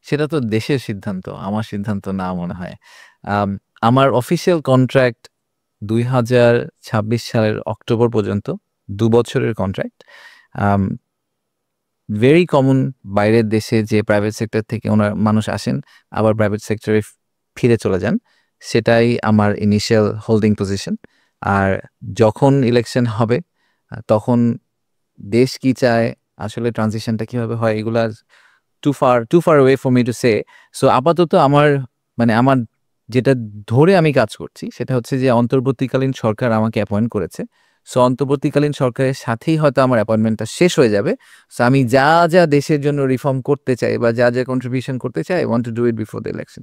সেটা তো দেশের সিদ্ধান্ত, আমার সিদ্ধান্ত না মনে হয়। আমার অফিসিয়াল কন্ট্রাক্ট 2026 সালের অক্টোবর পর্যন্ত, 2 বছরের কন্ট্রাক্ট। ভেরি কমন বাইরের দেশে যে প্রাইভেট সেক্টর থেকে ওনার মানুষ আসেন আবার প্রাইভেট সেক্টরে ফিরে চলে যান, সেটাই আমার ইনিশিয়াল হোল্ডিং পজিশন। আর যখন ইলেকশন হবে তখন দেশ কি চায়, আসলে ট্রানজিশনটা কিভাবে হয়, এগুলা too far away for me to say. So আপাতত আমার যেটা ধরে আমি কাজ করছি সেটা হচ্ছে যে অন্তর্বর্তীকালীন সরকার আমাকে অ্যাপয়েন্ট করেছে। সো অন্তর্বর্তীকালীন সরকারের সাথেই হয়তো আমার অ্যাপয়েন্টমেন্টটা শেষ হয়ে যাবে। সো আমি যা যা দেশের জন্য রিফর্ম করতে চাই বা যা যা কন্ট্রিবিউশন করতে চাই, I want to do it before the election.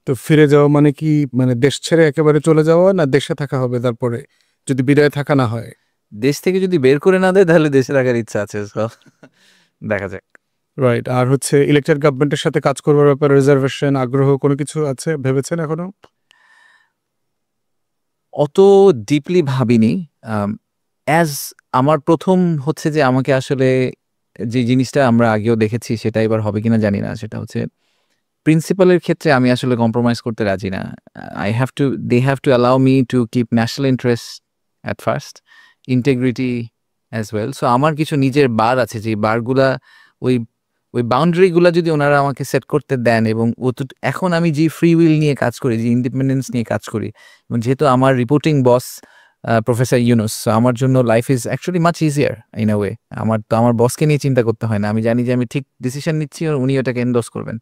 তো ফিরে যাওয়া মানে কি, মানে দেশ ছেড়ে একেবারে চলে যাওয়া, না দেশে থাকা হবে তারপরে যদি বিদায় থাকা না হয়?
দেশ থেকে যদি বের করে না দেয় তাহলে দেশে থাকার ইচ্ছা আছে, সো দেখা যাক।
রাইট। আর হচ্ছে ইলেক্টেড গভর্নমেন্টের সাথে কাজ করবার ব্যাপারে রিজার্ভেশন, আগ্রহ কোনো কিছু আছে, ভেবেছেন এখনো?
অত ডিপলি ভাবিনি। অ্যাজ আমার প্রথম হচ্ছে যে আমাকে আসলে যে জিনিসটা আমরা আগেও দেখেছি সেটা এবার হবে কিনা জানি না, সেটা হচ্ছে প্রিন্সিপালের ক্ষেত্রে আমি আসলে কম্প্রোমাইজ করতে রাজি না। They have to allow me to keep national interest at first, integrity as well. So আমার কিছু নিজের বার আছে, যে বারগুলা ওই বাউন্ডারিগুলো যদি ওনারা আমাকে সেট করতে দেন, এবং এখন আমি যে ফ্রি উইল নিয়ে কাজ করি, যে ইন্ডিপেন্ডেন্স নিয়ে কাজ করি, এবং যেহেতু আমার রিপোর্টিং বস প্রফেসর ইউনুস, আমার জন্য life is actually much easier in a way. আমার বসকে নিয়ে চিন্তা করতে হয় না, আমি জানি যে আমি ঠিক ডিসিশন নিচ্ছি আর উনি ওটাকে এন্ডোর্স করবেন।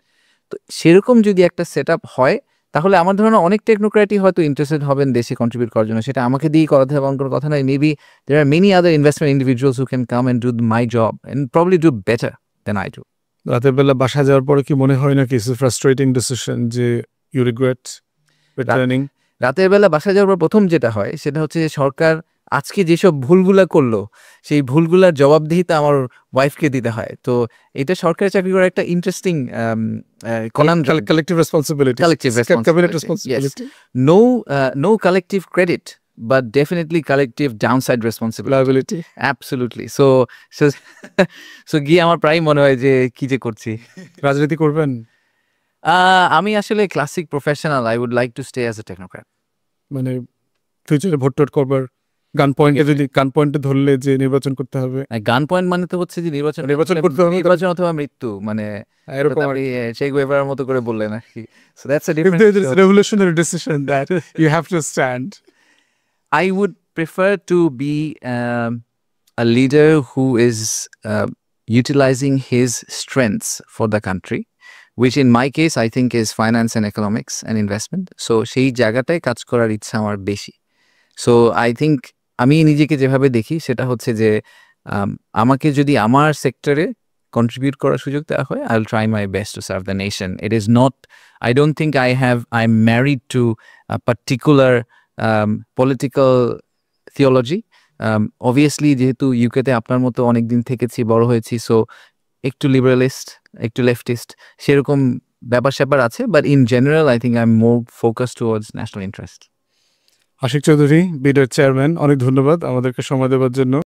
তো সেরকম যদি একটা সেট আপ হয় তাহলে আমার ধরনের অনেক টেকনোক্র্যাটই হয়তো ইন্টারেস্টেড হবেন দেশে কন্ট্রিবিউট করার জন্য। সেটা আমাকে দিয়েই করাতে হবে এমন কোনো কথা নয়। Maybe there are many other investment individuals who can come and do my job and probably do better than I do.
রাতের বেলা বাসায় যাওয়ার পরে কি মনে হয় না কি ফ্রাস্ট্রেটিং ডিসিশন যে ইউ রিগ্রেট রিটার্নিং?
রাতের বেলা বাসায় যাওয়ার পর প্রথম যেটা হয় সেটা হচ্ছে যে সরকার আজকে যেসব ভুলগুলা করলো সেই ভুলগুলার জবাবদিহিতা আমার ওয়াইফকে দিতে হয়। তো এটা সরকারি চাকরি করার একটা interesting
collective responsibility, cabinet responsibility.
No collective credit, but definitely collective downside responsibility.
Liability.
Absolutely. So গিয়ে আমার প্রায় মনে হয় যে কি যে করছি।
রাজনীতি করবেন?
আমি আসলে classic professional, I would like to stay as a technocrat.
মানে ফিউচারে ভোট টোট করবার গান পয়েন্টে ধরলে যে নির্বাচন করতে হবে?
গান পয়েন্ট মানে তো হচ্ছে যে নির্বাচন
করতে হবে,
নির্বাচন অথবা মৃত্যু, মানে
এরকম
সেই গুয়েভারার মতো করে বললেন আর কি। So that's a
if
different
there is a revolutionary decision that you have to stand.
I would prefer to be a leader who is utilizing his strengths for the country, which in my case I think is finance and economics and investment. So সেই জায়গাটায় কাজ করার ইচ্ছা আমার বেশি। So I think আমি নিজেকে যেভাবে দেখি সেটা হচ্ছে যে আমাকে যদি আমার সেক্টরে কন্ট্রিবিউট করার সুযোগ দেওয়া হয়, I will try my best to serve the nation. It is not, I don't think I'm married to a particular political theology. Obviously যেহেতু ইউকেতে আপনার মতো অনেক দিন থেকেছি, বড় হয়েছি, সো একটু লিবারালিস্ট একটু লেফটিস্ট সেরকম ব্যাপার স্যাপার আছে, but in general I think I am more focus towards national interest.
Ashik Chowdhury, বিডার চেয়ারম্যান, অনেক ধন্যবাদ আমাদেরকে সময় দেওয়ার জন্য।